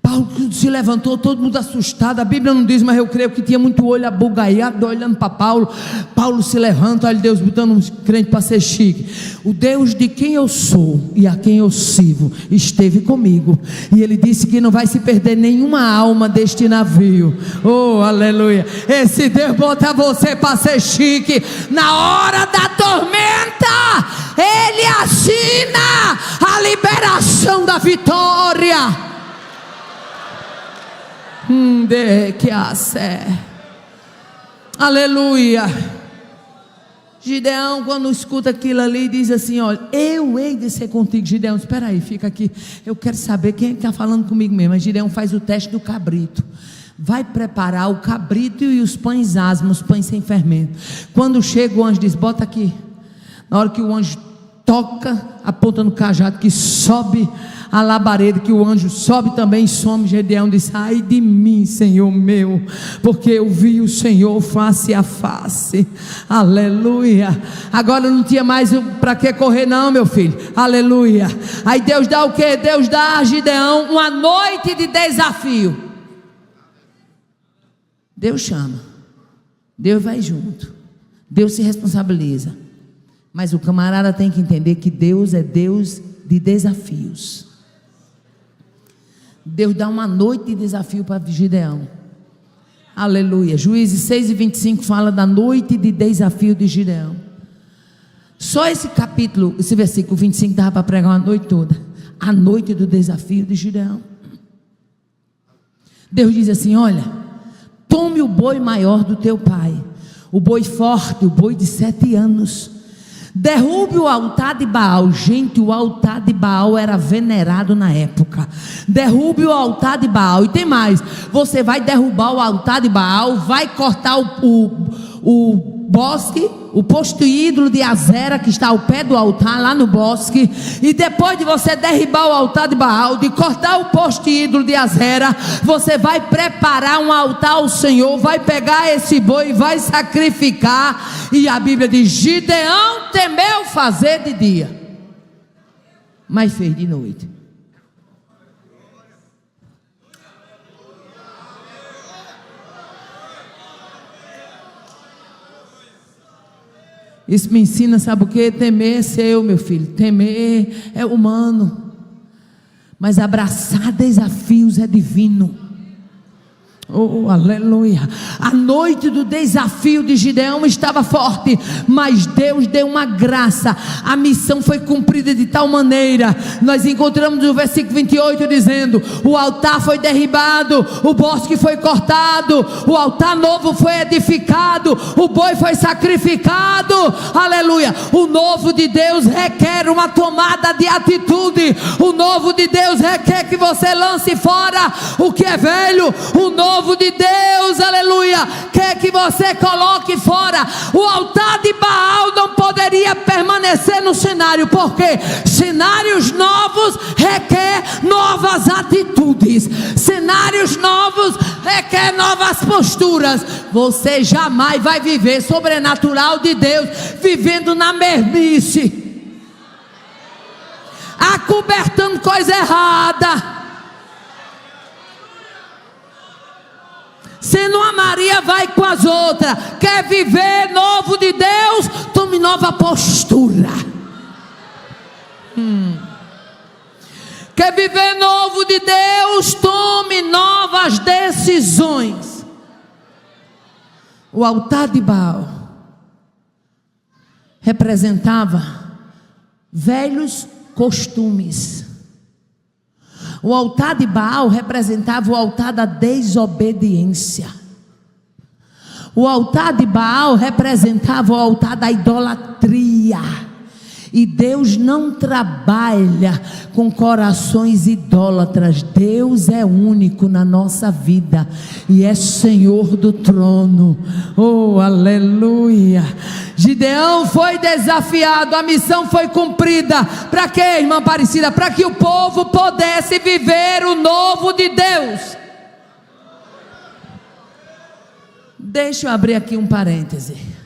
Paulo se levantou, todo mundo assustado. A Bíblia não diz, mas eu creio que tinha muito olho abugaiado, olhando para Paulo. Paulo se levanta, olha Deus botando um crente para ser chique. O Deus de quem eu sou e a quem eu sirvo esteve comigo, e ele disse que não vai se perder nenhuma alma deste navio. Oh, aleluia. Esse Deus bota você para ser chique. Na hora da tormenta, ele assina a liberação da vitória. Que aleluia. Gideão, quando escuta aquilo ali, diz assim: olha, eu hei de ser contigo. Gideão, espera aí, fica aqui, eu quero saber quem está falando comigo mesmo. Mas Gideão faz o teste do cabrito, vai preparar o cabrito e os pães asmos, pães sem fermento. Quando chega, o anjo diz: bota aqui. Na hora que o anjo toca, aponta no cajado, que sobe a labareda, que o anjo sobe também e some. Gideão disse: ai de mim, Senhor meu, porque eu vi o Senhor face a face. Aleluia. Agora não tinha mais para que correr não, meu filho. Aleluia. Aí Deus dá o que? Deus dá a Gideão uma noite de desafio. Deus chama, Deus vai junto, Deus se responsabiliza. Mas o camarada tem que entender que Deus é Deus de desafios. Deus dá uma noite de desafio para Gideão. Aleluia. Juízes 6:25 fala da noite de desafio de Gideão. Só esse capítulo, esse versículo 25 dava para pregar uma noite toda. A noite do desafio de Gideão. Deus diz assim: olha, tome o boi maior do teu pai, o boi forte, o boi de 7 anos. Derrube o altar de Baal. Gente, o altar de Baal era venerado na época. Derrube o altar de Baal. E tem mais, você vai derrubar o altar de Baal, vai cortar o bosque o posto ídolo de Azera, que está ao pé do altar, lá no bosque. E depois de você derribar o altar de Baal, de cortar o posto ídolo de Azera, você vai preparar um altar ao Senhor, vai pegar esse boi e vai sacrificar. E a Bíblia diz: Gideão temeu fazer de dia, mas fez de noite. Isso me ensina, sabe o que? Temer é seu, meu filho. Temer é humano, mas abraçar desafios é divino. Oh, aleluia. A noite do desafio de Gideão estava forte, mas Deus deu uma graça. A missão foi cumprida de tal maneira. Nós encontramos no versículo 28 dizendo: o altar foi derribado, o bosque foi cortado, o altar novo foi edificado, o boi foi sacrificado. Aleluia. O novo de Deus requer uma tomada de atitude. O novo de Deus requer que você lance fora o que é velho. O novo de Deus, aleluia, quer que você coloque fora. O altar de Baal não poderia permanecer no cenário, porque cenários novos requer novas atitudes, cenários novos requer novas posturas. Você jamais vai viver sobrenatural de Deus vivendo na mermice, acobertando coisa errada. Sendo uma Maria, vai com as outras. Quer viver novo de Deus? Tome nova postura. Quer viver novo de Deus? Tome novas decisões. O altar de Baal representava velhos costumes. O altar de Baal representava o altar da desobediência. O altar de Baal representava o altar da idolatria. E Deus não trabalha com corações idólatras. Deus é único na nossa vida e é Senhor do trono. Oh, aleluia. Gideão foi desafiado, a missão foi cumprida. Para quê, irmã Aparecida? Para que o povo pudesse viver o novo de Deus. Deixa eu abrir aqui um parêntese.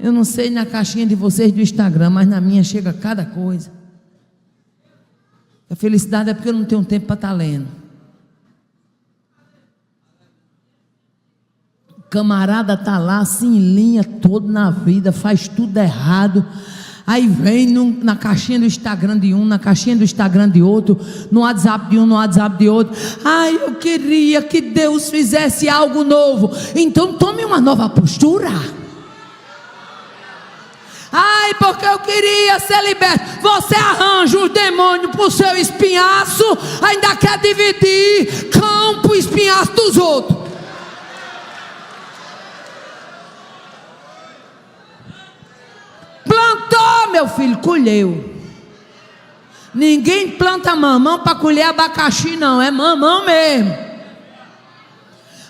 Eu não sei na caixinha de vocês do Instagram, mas na minha chega cada coisa. A felicidade é porque eu não tenho tempo para estar lendo. O camarada está lá assim em linha todo na vida, faz tudo errado. Aí vem na caixinha do Instagram de um, na caixinha do Instagram de outro, no WhatsApp de um, no WhatsApp de outro. Ai, eu queria que Deus fizesse algo novo. Então tome uma nova postura. Ai, porque eu queria ser liberto. Você arranja os demônios para o seu espinhaço, ainda quer dividir cão para o espinhaço dos outros. Plantou, meu filho, colheu. Ninguém planta mamão para colher abacaxi, não, é mamão mesmo.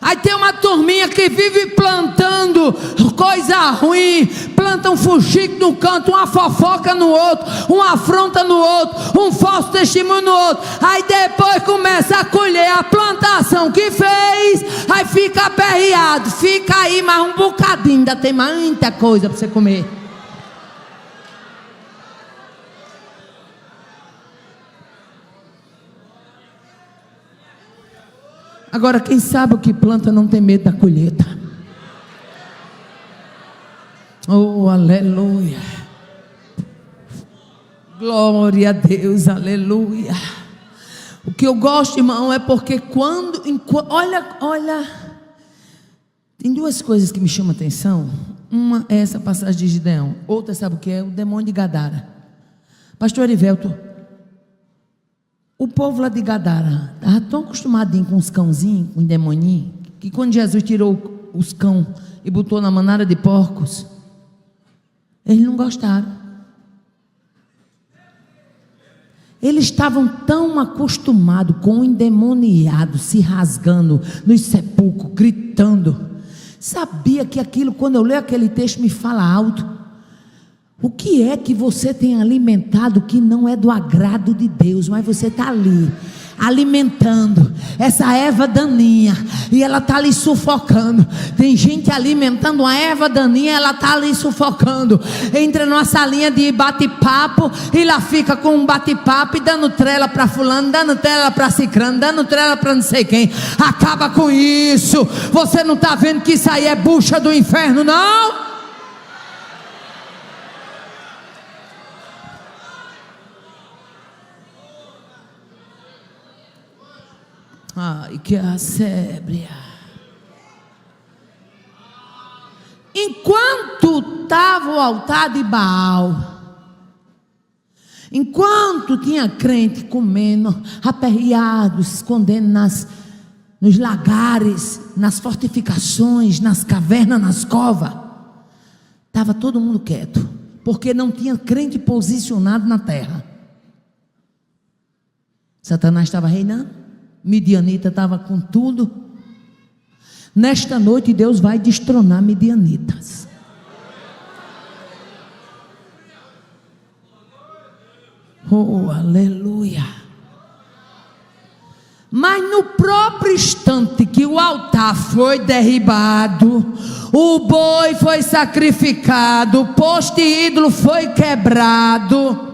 Aí tem uma turminha que vive plantando coisa ruim, planta um fuxico no canto, uma fofoca no outro, uma afronta no outro, um falso testemunho no outro. Aí depois começa a colher a plantação que fez, aí fica aperreado, fica aí mais um bocadinho, ainda tem muita coisa para você comer. Agora, quem sabe o que planta não tem medo da colheita. Oh, aleluia. Glória a Deus, aleluia. O que eu gosto, irmão, é porque olha, tem duas coisas que me chamam a atenção. Uma é essa passagem de Gideão. Outra, sabe o que é? O demônio de Gadara. Pastor Erivelto, o povo lá de Gadara estava tão acostumadinho com os cãozinhos, com o demoninho, que quando Jesus tirou os cães e botou na manada de porcos, eles não gostaram. Eles estavam tão acostumados com o endemoniado se rasgando nos sepulcros, gritando, Sabia que aquilo, quando eu leio aquele texto, me fala alto. O que é que você tem alimentado que não é do agrado de Deus, mas você está ali alimentando essa erva daninha e ela está ali sufocando. Tem gente alimentando uma erva daninha, ela está ali sufocando. Entra numa salinha de bate-papo e lá fica com um bate-papo e dando trela para fulano, dando trela para cicrano, dando trela para não sei quem. Acaba com isso. Você não está vendo que isso aí é bucha do inferno, não? Ai, que assébria. Enquanto estava o altar de Baal, enquanto tinha crente comendo, aperreado, se escondendo nos lagares, nas fortificações, nas cavernas, nas covas, estava todo mundo quieto, porque não tinha crente posicionado na terra. Satanás estava reinando. Midianita estava com tudo. Nesta noite Deus vai destronar midianitas. Oh, aleluia. Mas no próprio instante que o altar foi derribado, o boi foi sacrificado, o poste ídolo foi quebrado,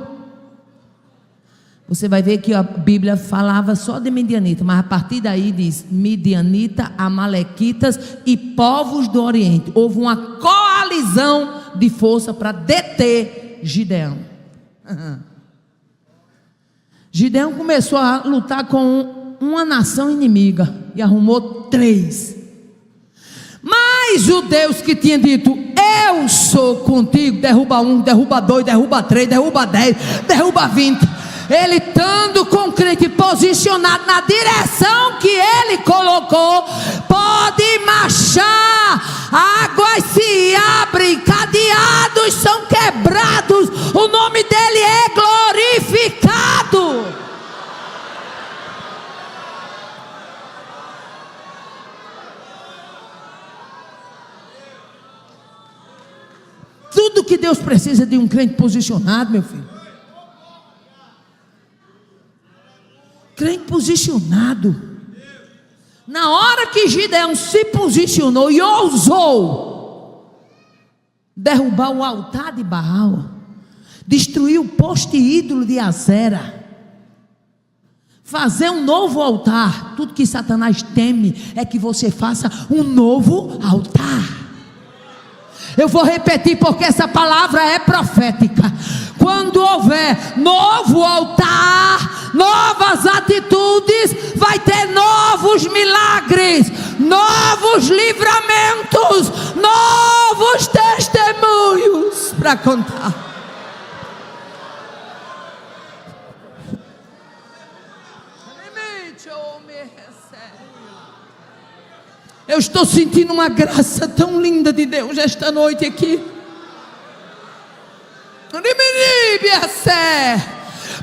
você vai ver que a Bíblia falava só de Midianita, mas a partir daí diz Midianita, Amalequitas e povos do Oriente. Houve uma coalizão de força para deter Gideão. Gideão começou a lutar com uma nação inimiga e arrumou 3. Mas o Deus que tinha dito: eu sou contigo, derruba 1, derruba 2, derruba 3, derruba 10, derruba 20. Ele estando com o crente posicionado na direção que ele colocou, pode marchar, águas se abrem, cadeados são quebrados, o nome dele é glorificado. Tudo que Deus precisa de um crente posicionado, meu filho. Crente posicionado. Na hora que Gideão se posicionou e ousou derrubar o altar de Baal, destruir o poste ídolo de Azera, fazer um novo altar, tudo que Satanás teme é que você faça um novo altar. Eu vou repetir porque essa palavra é profética. Quando houver novo altar, novas atitudes, vai ter novos milagres, novos livramentos, novos testemunhos para contar. Eu estou sentindo uma graça tão linda de Deus esta noite aqui.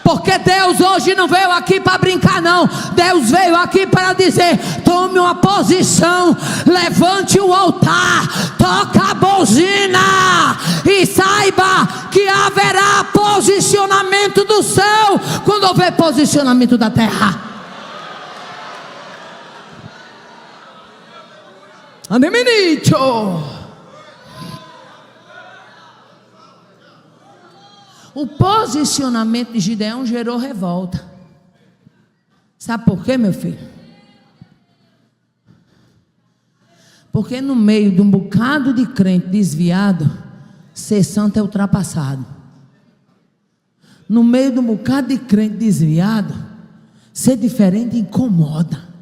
Porque Deus hoje não veio aqui para brincar, não. Deus veio aqui para dizer: tome uma posição, levante o altar, toca a buzina e saiba que haverá posicionamento do céu quando houver posicionamento da terra. Ademenito. O posicionamento de Gideão gerou revolta. Sabe por quê, meu filho? Porque no meio de um bocado de crente desviado, ser santo é ultrapassado. No meio de um bocado de crente desviado, ser diferente incomoda.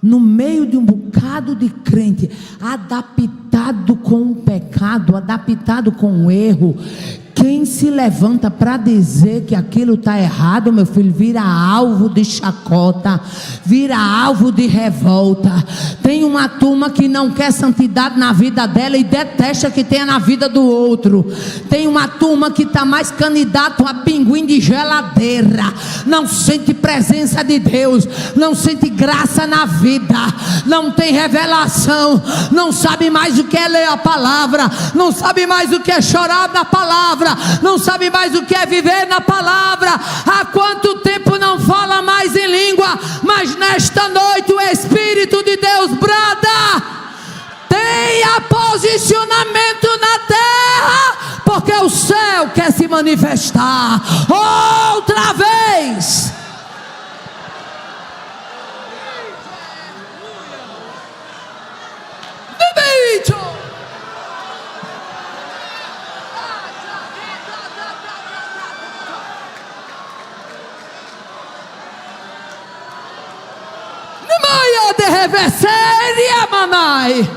No meio de um bocado de crente adaptado com o pecado, adaptado com o erro, quem se levanta para dizer que aquilo está errado, meu filho, vira alvo de chacota, vira alvo de revolta. Tem uma turma que não quer santidade na vida dela e detesta que tenha na vida do outro. Tem uma turma que está mais candidato a pinguim de geladeira, não sente presença de Deus, não sente graça na vida, não tem revelação, não sabe mais o que é ler a palavra, não sabe mais o que é chorar na palavra, não sabe mais o que é viver na palavra. Há quanto tempo não fala mais em língua, mas nesta noite o Espírito de Deus brada: tenha posicionamento na terra, porque o céu quer se manifestar outra vez. De reverséria, manai.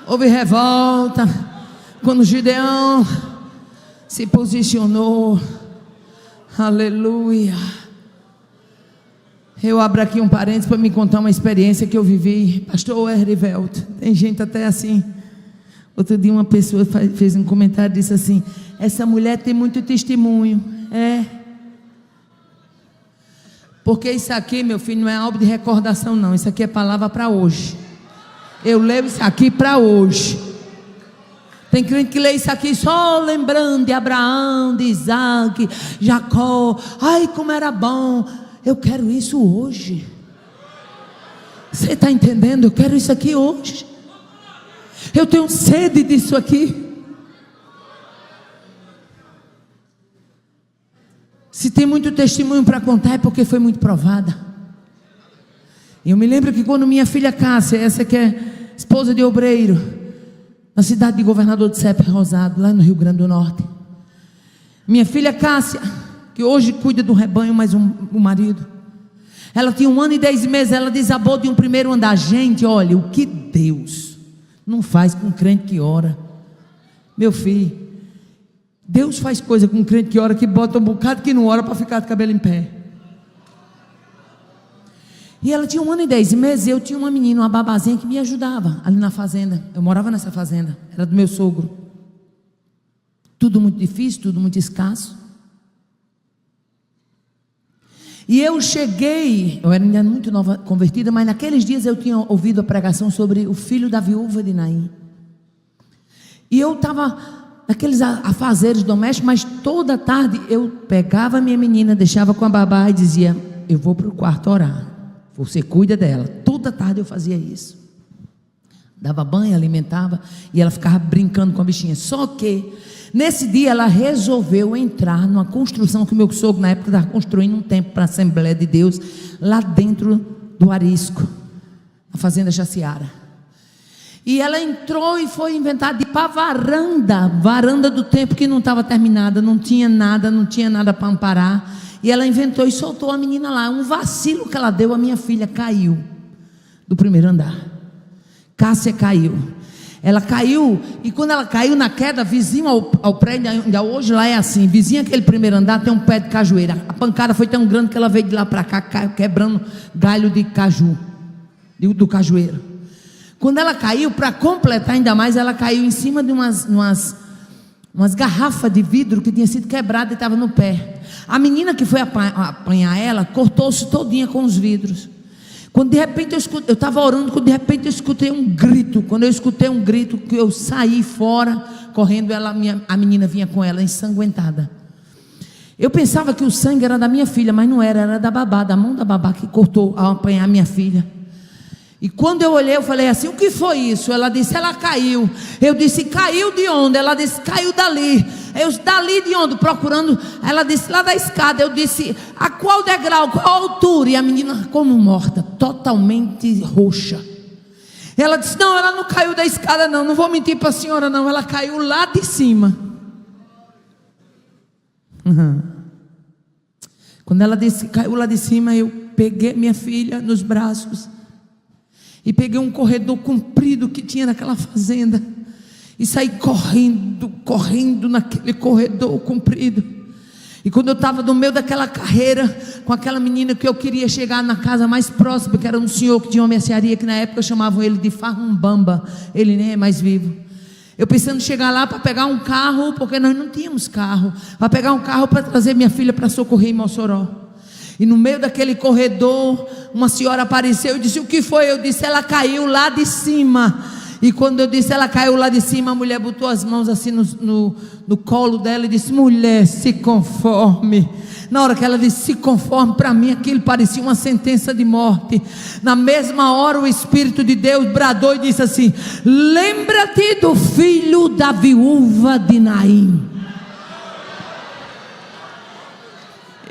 Houve revolta quando Gideão se posicionou. Aleluia. Eu abro aqui um parênteses para me contar uma experiência que eu vivi. Pastor Herivelto, tem gente até assim. Outro dia uma pessoa fez um comentário e disse assim: essa mulher tem muito testemunho. É. Porque isso aqui, meu filho, não é algo de recordação não. Isso aqui é palavra para hoje. Eu leio isso aqui para hoje. Tem crente que lê isso aqui só lembrando de Abraão, de Isaac, Jacó. Ai, como era bom. Eu quero isso hoje. Você está entendendo? Eu quero isso aqui hoje. Eu tenho sede disso aqui. Se tem muito testemunho para contar é porque foi muito provada. Eu me lembro que quando minha filha Cássia, essa que é esposa de obreiro, na cidade de Governador de Serpa Rosado, lá no Rio Grande do Norte, minha filha Cássia, que hoje cuida do rebanho, mas o marido, ela tinha 1 ano e 10 meses, ela desabou de um primeiro andar. Gente, olha, o que Deus não faz com um crente que ora. Meu filho, Deus faz coisa com um crente que ora, que bota um bocado que não ora para ficar de cabelo em pé. E ela tinha 1 ano e 10 meses. Eu tinha uma menina, uma babazinha que me ajudava ali na fazenda. Eu morava nessa fazenda, era do meu sogro. Tudo muito difícil, tudo muito escasso. E eu cheguei, eu era ainda muito nova convertida, mas naqueles dias eu tinha ouvido a pregação sobre o filho da viúva de Naim. E eu estava naqueles afazeres domésticos, mas toda tarde eu pegava a minha menina, deixava com a babá e dizia: eu vou para o quarto orar, você cuida dela. Toda tarde eu fazia isso. Dava banho, alimentava, e ela ficava brincando com a bichinha. Só que nesse dia ela resolveu entrar numa construção que meu sogro na época estava construindo um templo para a Assembleia de Deus, lá dentro do Arisco, na fazenda Jaciara. E ela entrou e foi inventar de ir para a varanda do templo que não estava terminada, não tinha nada para amparar. E ela inventou e soltou a menina lá. Um vacilo que ela deu, a minha filha caiu do primeiro andar. Cássia caiu. Ela caiu, e quando ela caiu na queda, vizinho ao prédio, ainda hoje lá é assim, vizinho aquele primeiro andar tem um pé de cajueira. A pancada foi tão grande que ela veio de lá para cá, quebrando galho de caju, do cajueiro. Quando ela caiu, para completar ainda mais, ela caiu em cima de umas garrafas de vidro que tinha sido quebrada e estava no pé. A menina que foi apanhar ela, cortou-se todinha com os vidros. Quando de repente eu estava orando, quando de repente eu escutei um grito. Quando eu escutei um grito, que eu saí fora, correndo, a menina vinha com ela ensanguentada. Eu pensava que o sangue era da minha filha, mas não era, era da babá, da mão da babá que cortou ao apanhar minha filha. E quando eu olhei, eu falei assim: o que foi isso? Ela disse: ela caiu. Eu disse: caiu de onde? Ela disse: caiu dali. Eu disse: dali de onde? Procurando. Ela disse: lá da escada. Eu disse: a qual degrau, qual altura? E a menina como morta, totalmente roxa. Ela disse: não, ela não caiu da escada não, não vou mentir para a senhora não, ela caiu lá de cima. Quando ela disse que caiu lá de cima, eu peguei minha filha nos braços e peguei um corredor comprido que tinha naquela fazenda e saí correndo naquele corredor comprido. E quando eu estava no meio daquela carreira, com aquela menina que eu queria chegar na casa mais próxima, que era um senhor que tinha uma mercearia, que na época chamavam ele de Farrumbamba, ele nem é mais vivo. Eu pensando em chegar lá para pegar um carro, porque nós não tínhamos carro, para pegar um carro para trazer minha filha para socorrer em Mossoró. E no meio daquele corredor, uma senhora apareceu e disse: o que foi? Eu disse: ela caiu lá de cima. E quando eu disse ela caiu lá de cima, a mulher botou as mãos assim no colo dela e disse: mulher, se conforme. Na hora que ela disse se conforme, para mim aquilo parecia uma sentença de morte. Na mesma hora o Espírito de Deus bradou e disse assim: lembra-te do filho da viúva de Naim.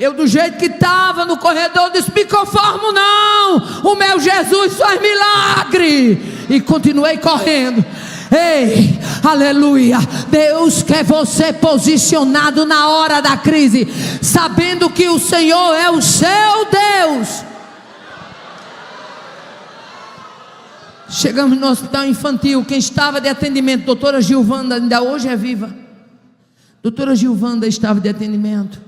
Eu, do jeito que estava no corredor, disse: me conformo não, o meu Jesus faz milagre. E continuei correndo. Ei, aleluia. Deus quer você posicionado na hora da crise, sabendo que o Senhor é o seu Deus. Chegamos no hospital infantil. Quem estava de atendimento? Doutora Gilvanda, ainda hoje é viva. Doutora Gilvanda estava de atendimento.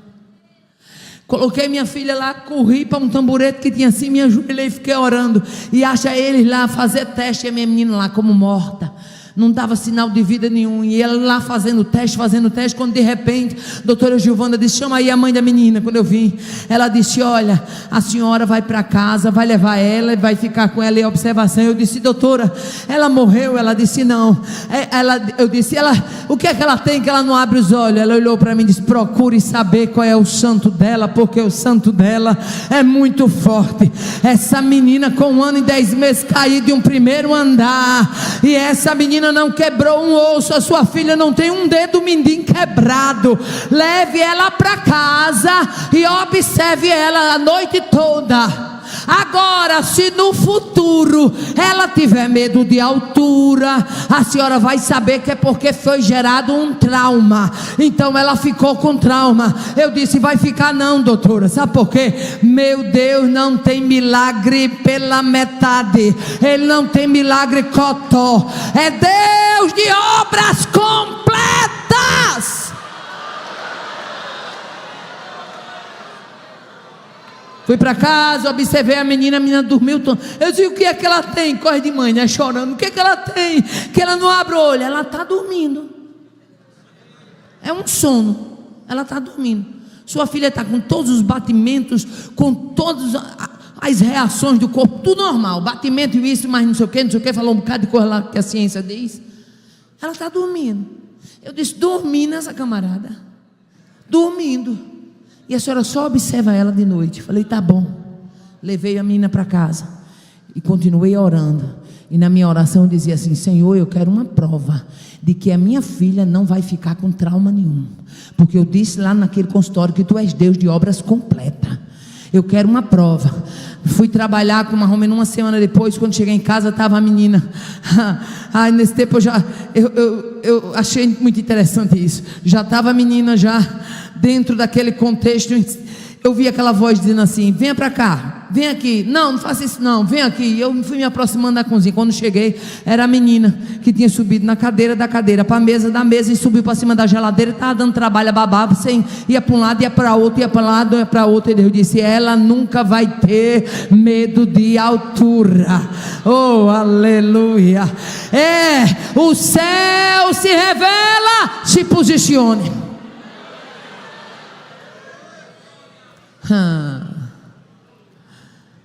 Coloquei minha filha lá, corri para um tamborete que tinha assim, me ajoelhei e fiquei orando. E acha eles lá fazer teste, e a minha menina lá como morta, não dava sinal de vida nenhum. E ela lá fazendo teste, quando de repente a doutora Gilvanda disse: chama aí a mãe da menina. Quando eu vim, ela disse: olha, a senhora vai para casa, vai levar ela e vai ficar com ela em observação. Eu disse: doutora, ela morreu? Ela disse: não. Eu disse: o que é que ela tem que ela não abre os olhos? Ela olhou para mim e disse: procure saber qual é o santo dela, porque o santo dela é muito forte. Essa menina com 1 ano e 10 meses caiu de um primeiro andar, e essa menina não quebrou um osso. A sua filha não tem um dedo mindinho quebrado. Leve ela para casa e observe ela a noite toda. Agora, se no futuro ela tiver medo de altura, a senhora vai saber que é porque foi gerado um trauma. Então ela ficou com trauma. Eu disse: vai ficar não, doutora. Sabe por quê? Meu Deus não tem milagre pela metade. Ele não tem milagre cotó. É Deus de obras completas. Fui para casa, observei a menina dormiu. Eu disse: o que é que ela tem? Corre de mãe, né? Chorando. O que é que ela tem? Que ela não abre o olho. Ela está dormindo. É um sono. Ela está dormindo. Sua filha está com todos os batimentos, com todas as reações do corpo, tudo normal. Batimento e isso, mas não sei o que, falou um bocado de coisa lá que a ciência diz. Ela está dormindo. Eu disse: dormindo essa camarada. Dormindo. E a senhora só observa ela de noite. Falei: tá bom. Levei a menina para casa e continuei orando. E na minha oração eu dizia assim: Senhor, eu quero uma prova de que a minha filha não vai ficar com trauma nenhum, porque eu disse lá naquele consultório que tu és Deus de obras completas. Eu quero uma prova. Fui trabalhar com mais ou menos 1 semana depois. Quando cheguei em casa estava a menina. Nesse tempo eu achei muito interessante isso. Já estava a menina já dentro daquele contexto. Eu vi aquela voz dizendo assim: venha para cá, vem aqui. Não faça isso não, vem aqui. Eu fui me aproximando da cozinha. Quando cheguei, era a menina que tinha subido na cadeira, da cadeira para a mesa, da mesa, e subiu para cima da geladeira. Estava dando trabalho a babá. Você ia para um lado, ia para outro, ia para um lado, ia para outro. E Deus disse: ela nunca vai ter medo de altura. Oh, aleluia. O céu se revela, se posicione.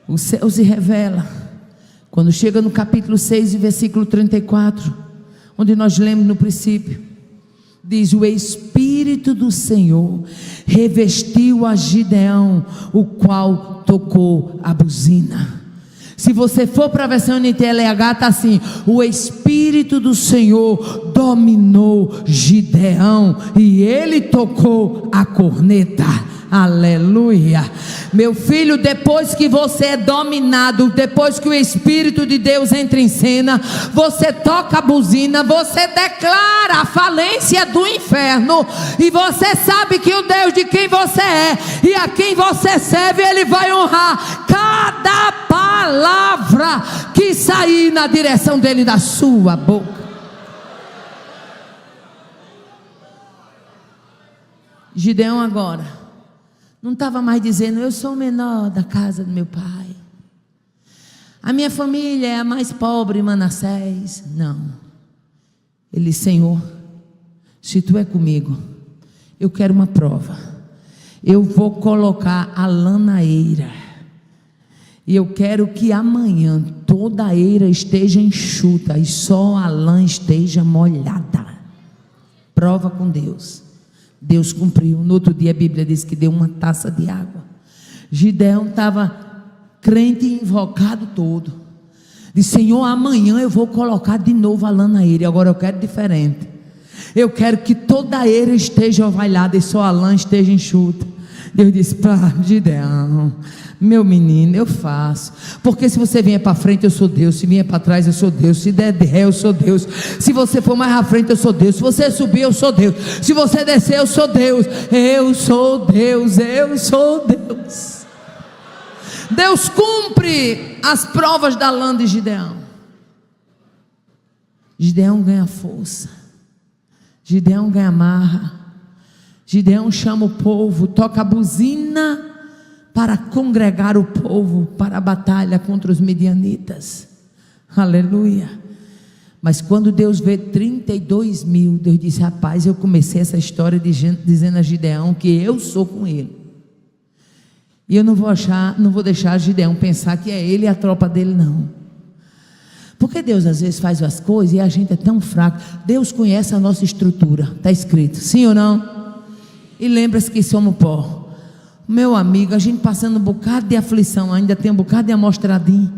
O céu se revela quando chega no capítulo 6 e versículo 34, onde nós lemos no princípio, diz: o Espírito do Senhor revestiu a Gideão, o qual tocou a buzina. Se você for para a versão NTLH, está assim: o Espírito do Senhor dominou Gideão e ele tocou a corneta. Aleluia. Meu filho, depois que você é dominado, depois que o Espírito de Deus entra em cena, você toca a buzina, você declara a falência do inferno, e você sabe que o Deus de quem você é e a quem você serve, Ele vai honrar cada palavra que sair na direção dele da sua boca. Gideão agora Não estava mais dizendo, eu sou o menor da casa do meu pai. A minha família é a mais pobre em Manassés. Não. Ele disse, Senhor, se tu é comigo, eu quero uma prova. Eu vou colocar a lã na eira. E eu quero que amanhã toda a eira esteja enxuta e só a lã esteja molhada. Prova com Deus. Deus cumpriu. No outro dia a Bíblia diz que deu uma taça de água. Gideão estava crente e invocado todo. Disse, Senhor, amanhã eu vou colocar de novo a lã na eira. Agora eu quero diferente. Eu quero que toda a eira esteja ovalhada e só a lã esteja enxuta. Deus disse, pá, Gideão, meu menino, eu faço. Porque se você vier para frente, eu sou Deus. Se vier para trás, eu sou Deus. Se der ré, eu sou Deus. Se você for mais à frente, eu sou Deus. Se você subir, eu sou Deus. Se você descer, eu sou Deus. Eu sou Deus, eu sou Deus. Deus cumpre as provas da lã de Gideão. Gideão ganha força. Gideão ganha marra. Gideão chama o povo, toca a buzina para congregar o povo para a batalha contra os midianitas. Aleluia. Mas quando Deus vê 32 mil, Deus disse, rapaz, eu comecei essa história dizendo a Gideão que eu sou com ele. E eu não vou deixar Gideão pensar que é ele e a tropa dele, não. Porque Deus às vezes faz as coisas e a gente é tão fraco. Deus conhece a nossa estrutura, está escrito, sim ou não? E lembra-se que somos pó. Meu amigo, a gente passando um bocado de aflição, ainda tem um bocado de amostradinho.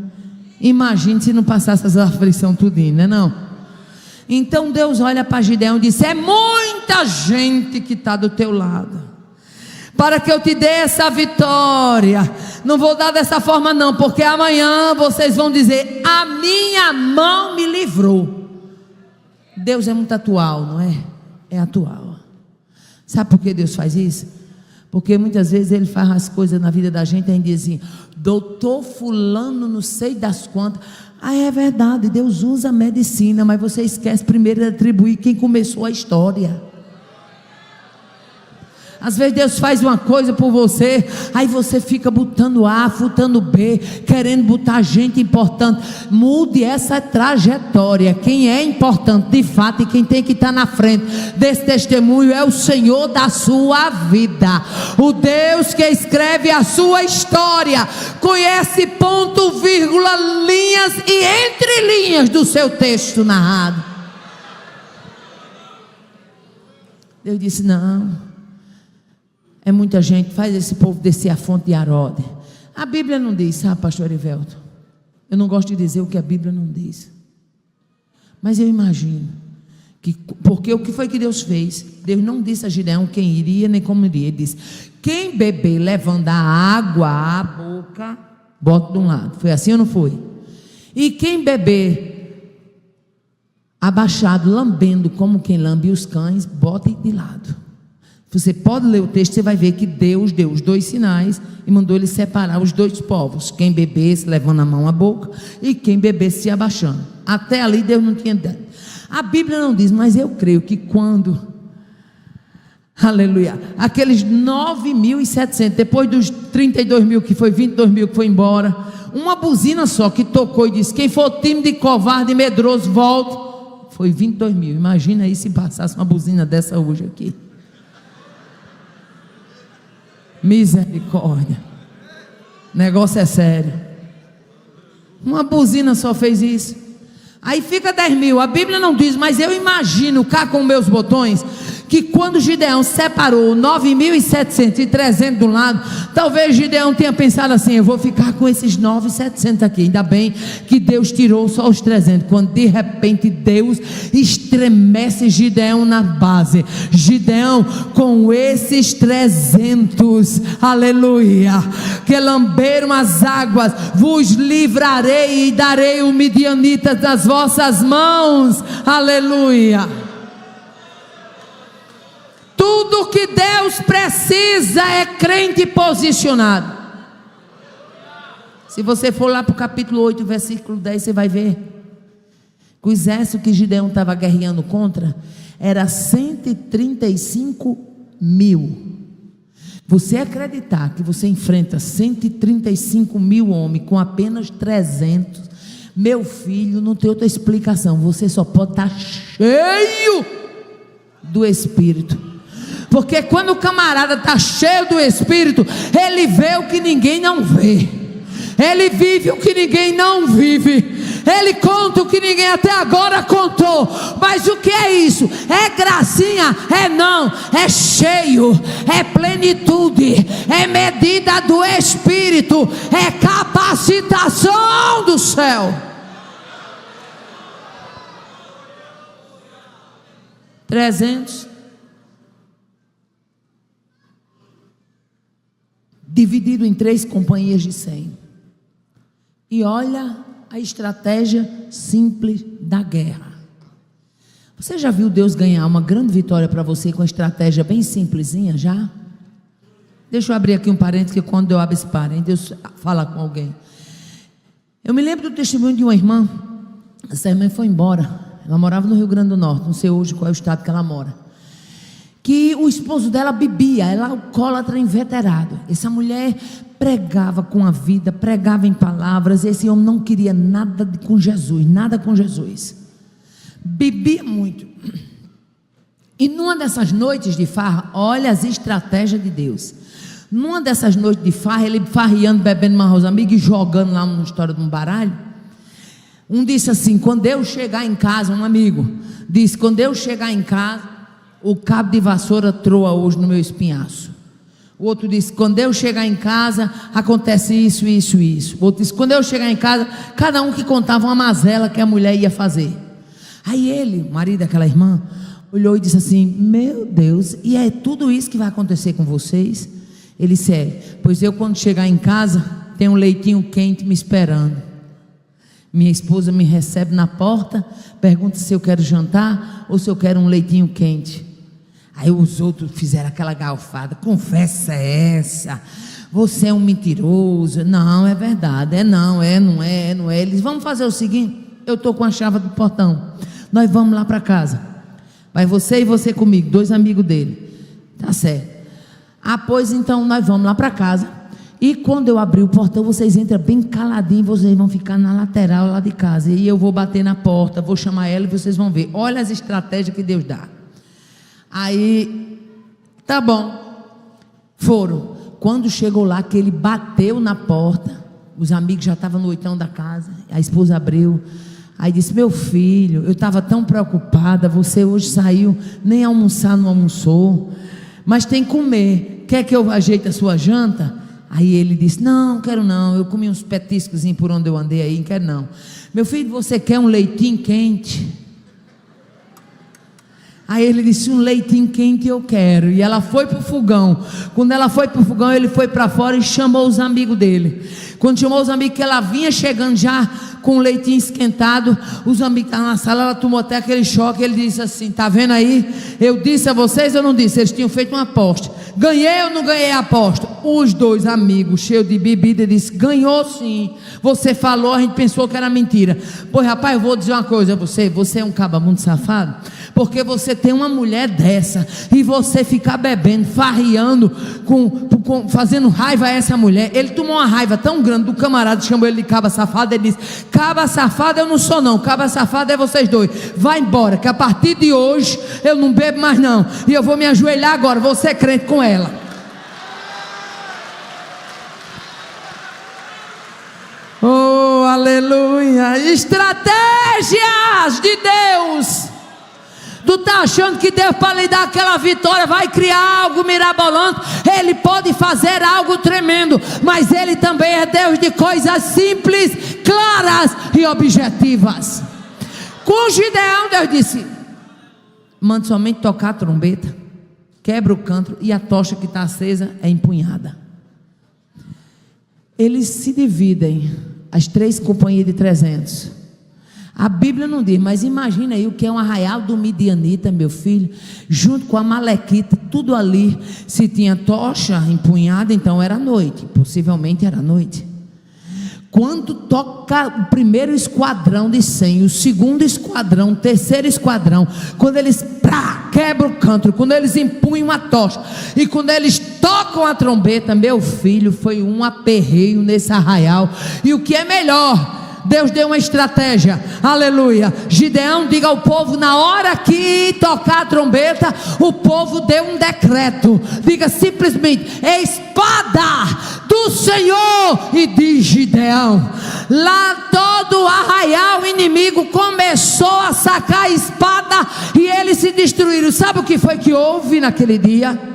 Imagine se não passasse essa aflição tudinho, não é não? Então Deus olha para Gideão e diz, é muita gente que está do teu lado, para que eu te dê essa vitória. Não vou dar dessa forma não, porque amanhã vocês vão dizer, a minha mão me livrou. Deus é muito atual, não é? É atual. Sabe por que Deus faz isso? Porque muitas vezes Ele faz as coisas na vida da gente e a gente diz assim, doutor fulano não sei das quantas. Ah, é verdade, Deus usa a medicina, mas você esquece primeiro de atribuir quem começou a história. Às vezes Deus faz uma coisa por você, aí você fica botando A, botando B, querendo botar gente importante. Mude essa trajetória. Quem é importante de fato e quem tem que estar na frente desse testemunho é o Senhor da sua vida. O Deus que escreve a sua história, conhece ponto, vírgula, linhas e entrelinhas do seu texto narrado. Deus disse, não. É muita gente, faz esse povo descer a fonte de Arode. A Bíblia não diz, sabe, pastor Erivelto? Eu não gosto de dizer o que a Bíblia não diz. Mas eu imagino, porque o que foi que Deus fez? Deus não disse a Gideão quem iria nem como iria. Ele disse, quem beber levando a água à boca, bota de um lado. Foi assim ou não foi? E quem beber abaixado, lambendo como quem lambe os cães, bota de lado. Você pode ler o texto, você vai ver que Deus deu os dois sinais e mandou ele separar os dois povos. Quem bebesse levando a mão à boca e quem bebesse se abaixando. Até ali Deus não tinha dado. A Bíblia não diz, mas eu creio que quando, aleluia, aqueles 9.700, depois dos 32 mil que foi, 22 mil que foi embora, uma buzina só que tocou e disse, quem for tímido e covarde e medroso, volte. Foi 22 mil, imagina aí se passasse uma buzina dessa hoje aqui. Misericórdia, negócio é sério. Uma buzina só fez isso. Aí fica 10 mil, a Bíblia não diz, mas eu imagino cá com meus botões, que quando Gideão separou 9.700 e 300 de um lado, talvez Gideão tenha pensado assim, eu vou ficar com esses 9.700 aqui, ainda bem que Deus tirou só os 300, quando de repente Deus estremece Gideão na base. Gideão, com esses 300, aleluia, que lamberam as águas, vos livrarei e darei o midianita das vossas mãos, aleluia. Tudo que Deus precisa é crente posicionado. Se você for lá para o capítulo 8, versículo 10, você vai ver que o exército que Gideão estava guerreando contra era 135 mil. Você acreditar que você enfrenta 135 mil homens com apenas 300, meu filho, não tem outra explicação. Você só pode estar cheio do Espírito. Porque quando o camarada está cheio do Espírito, ele vê o que ninguém não vê, ele vive o que ninguém não vive, ele conta o que ninguém até agora contou. Mas o que é isso? É gracinha? É não, é cheio, é plenitude, é medida do Espírito, é capacitação do céu. 300 dividido em 3 companhias de 100. E olha a estratégia simples da guerra. Você já viu Deus ganhar uma grande vitória para você com uma estratégia bem simplesinha já? Deixa eu abrir aqui um parênteses, que quando eu abro esse parênteses, Deus fala com alguém. Eu me lembro do testemunho de uma irmã. Essa irmã foi embora. Ela morava no Rio Grande do Norte, não sei hoje qual é o estado que ela mora. Que o esposo dela bebia, ela alcoólatra inveterado. Essa mulher pregava com a vida, pregava em palavras. Esse homem não queria nada com Jesus, nada com Jesus. Bebia muito. E numa dessas noites de farra, olha as estratégias de Deus. Numa dessas noites de farra, ele farriando, bebendo mais os amigos e jogando lá uma história de um baralho. Um disse assim: quando eu chegar em casa, um amigo disse: quando eu chegar em casa, o cabo de vassoura troa hoje no meu espinhaço. O outro disse: quando eu chegar em casa, acontece isso, isso, isso. O outro disse: quando eu chegar em casa, cada um que contava uma mazela que a mulher ia fazer. Aí ele, o marido daquela irmã, olhou e disse assim: meu Deus, e é tudo isso que vai acontecer com vocês? Ele disse: é, pois eu quando chegar em casa, tem um leitinho quente me esperando. Minha esposa me recebe na porta, pergunta se eu quero jantar ou se eu quero um leitinho quente. Aí os outros fizeram aquela galfada: confessa essa, você é um mentiroso. Não, é verdade, é não, é, não é, não é. Eles: vamos fazer o seguinte, eu estou com a chave do portão, nós vamos lá para casa, vai você e você comigo, 2 amigos dele. Tá certo. Ah, pois então nós vamos lá para casa. E quando eu abrir o portão, vocês entram bem caladinhos, vocês vão ficar na lateral lá de casa. E eu vou bater na porta, vou chamar ela e vocês vão ver. Olha as estratégias que Deus dá. Aí, tá bom. Foram. Quando chegou lá, que ele bateu na porta, os amigos já estavam no oitão da casa. A esposa abriu. Aí disse: meu filho, eu estava tão preocupada, você hoje saiu, nem almoçar não almoçou, mas tem que comer. Quer que eu ajeite a sua janta? Aí ele disse: não, quero não, eu comi uns petiscos por onde eu andei aí, não quero não. Meu filho, você quer um leitinho quente? Aí ele disse: um leitinho quente eu quero. E ela foi para o fogão. Quando ela foi para o fogão, ele foi para fora e chamou os amigos dele. Quando chamou os amigos, que ela vinha chegando já com o leitinho esquentado, os amigos estavam na sala, ela tomou até aquele choque. Ele disse assim: tá vendo aí? Eu disse a vocês, eu não disse? Eles tinham feito uma aposta. Ganhei ou não ganhei a aposta? Os 2 amigos, cheios de bebida, disse: ganhou sim. Você falou, a gente pensou que era mentira. Pois rapaz, eu vou dizer uma coisa a você: você é um caba muito safado, porque você tem uma mulher dessa e você ficar bebendo, farriando, fazendo raiva a essa mulher. Ele tomou uma raiva tão grande do camarada, chamou ele de caba safado. Ele disse: caba safado eu não sou não, caba safado é vocês 2. Vai embora, que a partir de hoje eu não bebo mais não, e eu vou me ajoelhar agora, vou ser crente com ela. Oh, aleluia. Estratégias de Deus. Tu está achando que Deus, para lhe dar aquela vitória, vai criar algo mirabolante? Ele pode fazer algo tremendo, mas Ele também é Deus de coisas simples, claras e objetivas. Com Gideão, Deus disse: mande somente tocar a trombeta, quebra o cântaro e a tocha que está acesa é empunhada. Eles se dividem, as 3 companhias de 300. A Bíblia não diz, mas imagina aí o que é um arraial do Midianita, meu filho, junto com a Malequita, tudo ali. Se tinha tocha empunhada, então era noite, possivelmente era noite. Quando toca o primeiro esquadrão de 100, o segundo esquadrão, o terceiro esquadrão, quando eles quebram o cântaro, quando eles empunham a tocha, e quando eles tocam a trombeta. Meu filho, foi um aperreio nesse arraial. E o que é melhor, Deus deu uma estratégia, aleluia. Gideão, diga ao povo, na hora que tocar a trombeta, o povo deu um decreto, diga simplesmente, espada do Senhor. E diz Gideão, lá todo o arraial inimigo começou a sacar a espada e eles se destruíram. Sabe o que foi que houve naquele dia?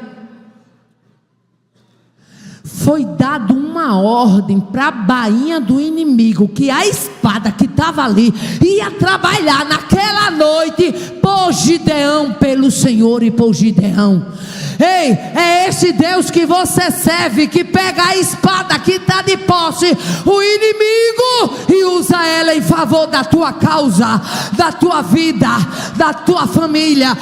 Foi dado uma ordem para a bainha do inimigo, que a espada que estava ali ia trabalhar naquela noite por Gideão, pelo Senhor e por Gideão. Ei, é esse Deus que você serve, que pega a espada que está de posse, o inimigo, e usa ela em favor da tua causa, da tua vida, da tua família.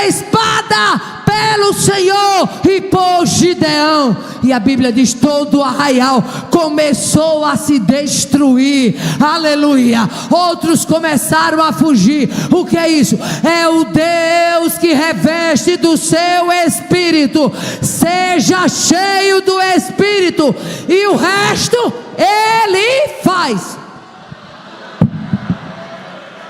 Espada pelo Senhor e por Gideão. E a Bíblia diz, todo o arraial começou a se destruir, aleluia. Outros começaram a fugir. O que é isso? É o Deus que reveste do seu Espírito. Seja cheio do Espírito, e o resto Ele faz.